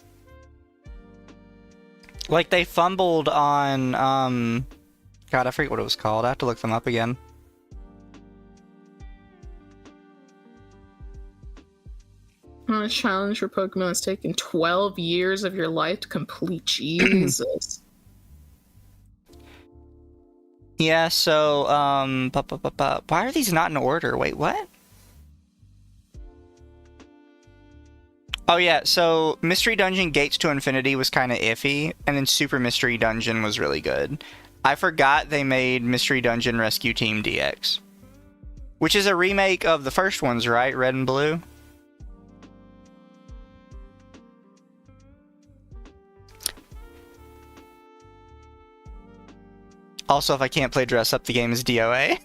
Like, they fumbled on, God, I forget what it was called. I have to look them up again. A challenge for Pokemon has taken 12 years of your life to complete. Jesus. Yeah, so, why are these not in order? Wait, what? Oh yeah, so Mystery Dungeon Gates to Infinity was kind of iffy, and then Super Mystery Dungeon was really good. I forgot they made Mystery Dungeon Rescue Team DX. Which is a remake of the first ones, right? Red and Blue? Also, if I can't play dress up, the game is DOA.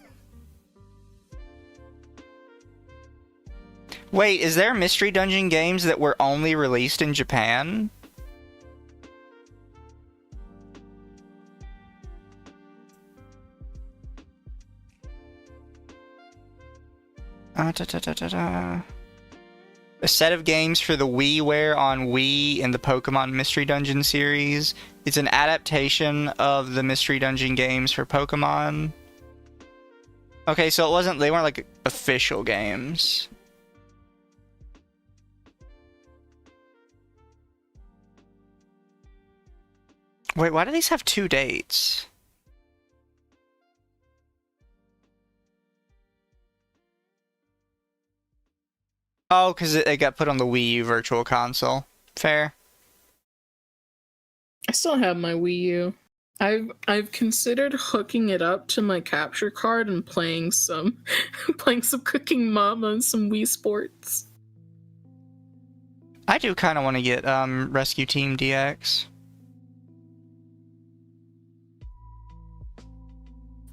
Wait, is there Mystery Dungeon games that were only released in Japan? set of games for the WiiWare on Wii in the Pokemon Mystery Dungeon series. It's an adaptation of the Mystery Dungeon games for Pokemon. Okay, so they weren't like official games. Wait, why do these have 2 dates? Oh, because it got put on the Wii U Virtual Console. Fair. I still have my Wii U. I've considered hooking it up to my capture card and playing some Cooking Mama and some Wii Sports. I do kind of want to get Rescue Team DX.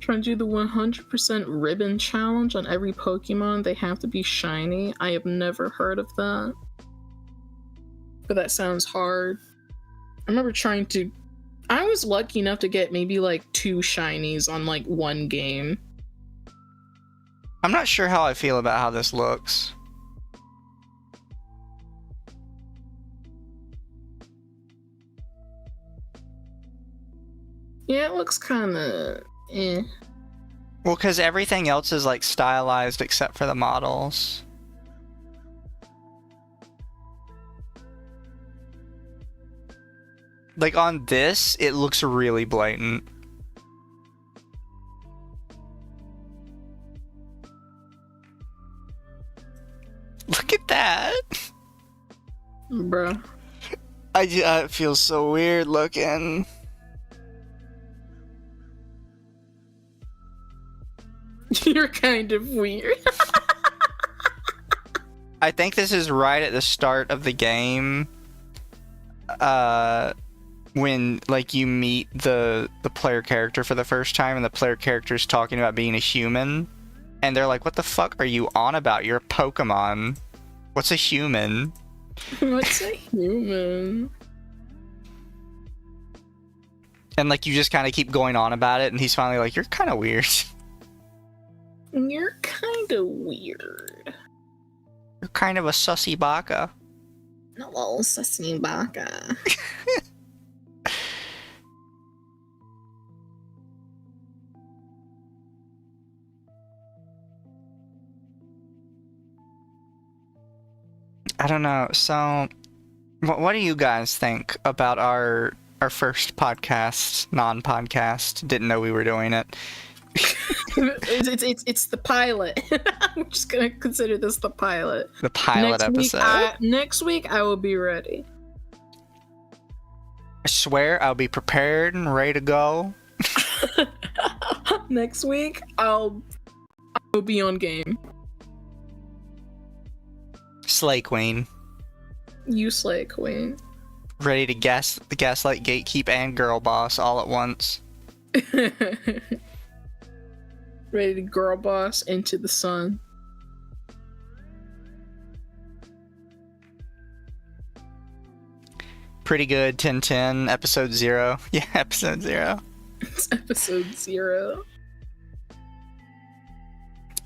Trying to do the 100% ribbon challenge on every Pokemon. They have to be shiny. I have never heard of that. But that sounds hard. I remember I was lucky enough to get maybe like 2 shinies on like one game. I'm not sure how I feel about how this looks. Yeah, it looks kind of eh. Well, because everything else is like stylized except for the models. Like on this, it looks really blatant. Look at that. Bruh. It feels so weird looking. You're kind of weird. I think this is right at the start of the game. When like you meet the player character for the first time and the player character's talking about being a human and they're like, what the fuck are you on about? You're a Pokemon. What's a human? What's a human? And like you just kind of keep going on about it and he's finally like, you're kind of weird. You're kind of weird. You're kind of a sussy baka. A little sussy baka. I don't know. So, what do you guys think about our first podcast, non-podcast? Didn't know we were doing it. It's the pilot. I'm just gonna consider this the pilot. The pilot episode. Next week I will be ready. I swear I'll be prepared and ready to go. Next week I will be on game. Slay Queen. You slay queen. Ready to gaslight, gatekeep, and girl boss all at once. Ready to girl boss into the sun. Pretty good. 10-10, episode 0. Yeah, episode 0. It's episode 0.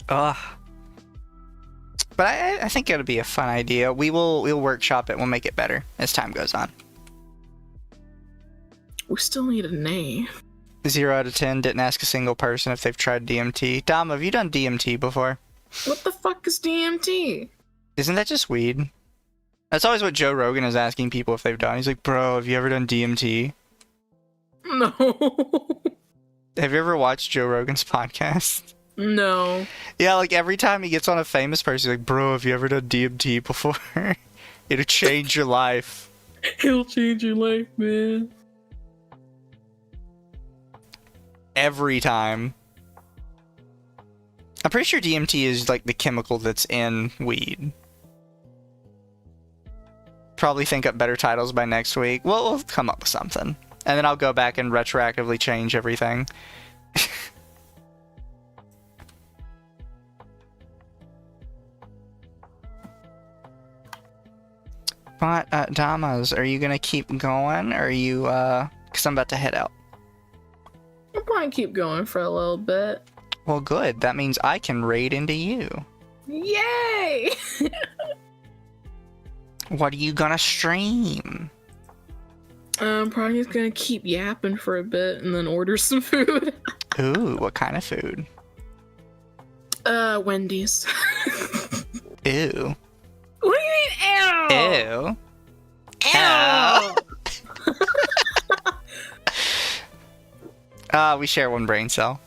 Ugh. But I think it'll be a fun idea. We'll workshop it. We'll make it better as time goes on. We still need a name. 0 out of 10. Didn't ask a single person if they've tried DMT. Dom, have you done DMT before? What the fuck is DMT? Isn't that just weed? That's always what Joe Rogan is asking people if they've done. He's like, bro, have you ever done DMT? No. Have you ever watched Joe Rogan's podcast? No. Yeah, like every time he gets on a famous person, he's like, bro, have you ever done DMT before? It'll change your life. It'll change your life, man. Every time. I'm pretty sure DMT is like the chemical that's in weed. Probably think up better titles by next week. We'll come up with something. And then I'll go back and retroactively change everything. But, Damas, are you gonna keep going, or are you, because I'm about to head out. I'll probably keep going for a little bit. Well, good. That means I can raid into you. Yay! What are you gonna stream? I'm probably just gonna keep yapping for a bit and then order some food. Ooh, what kind of food? Wendy's. Ew. What do you mean, ew? Ew. Ew. We share one brain cell.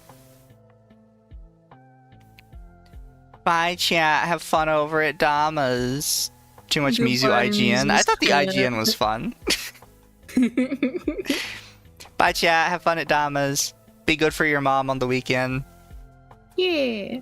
Bye, chat. Have fun over at Dama's. Too much Mizu Goodbye, IGN. I thought the Mizu IGN was fun. Bye, chat. Have fun at Dama's. Be good for your mom on the weekend. Yeah.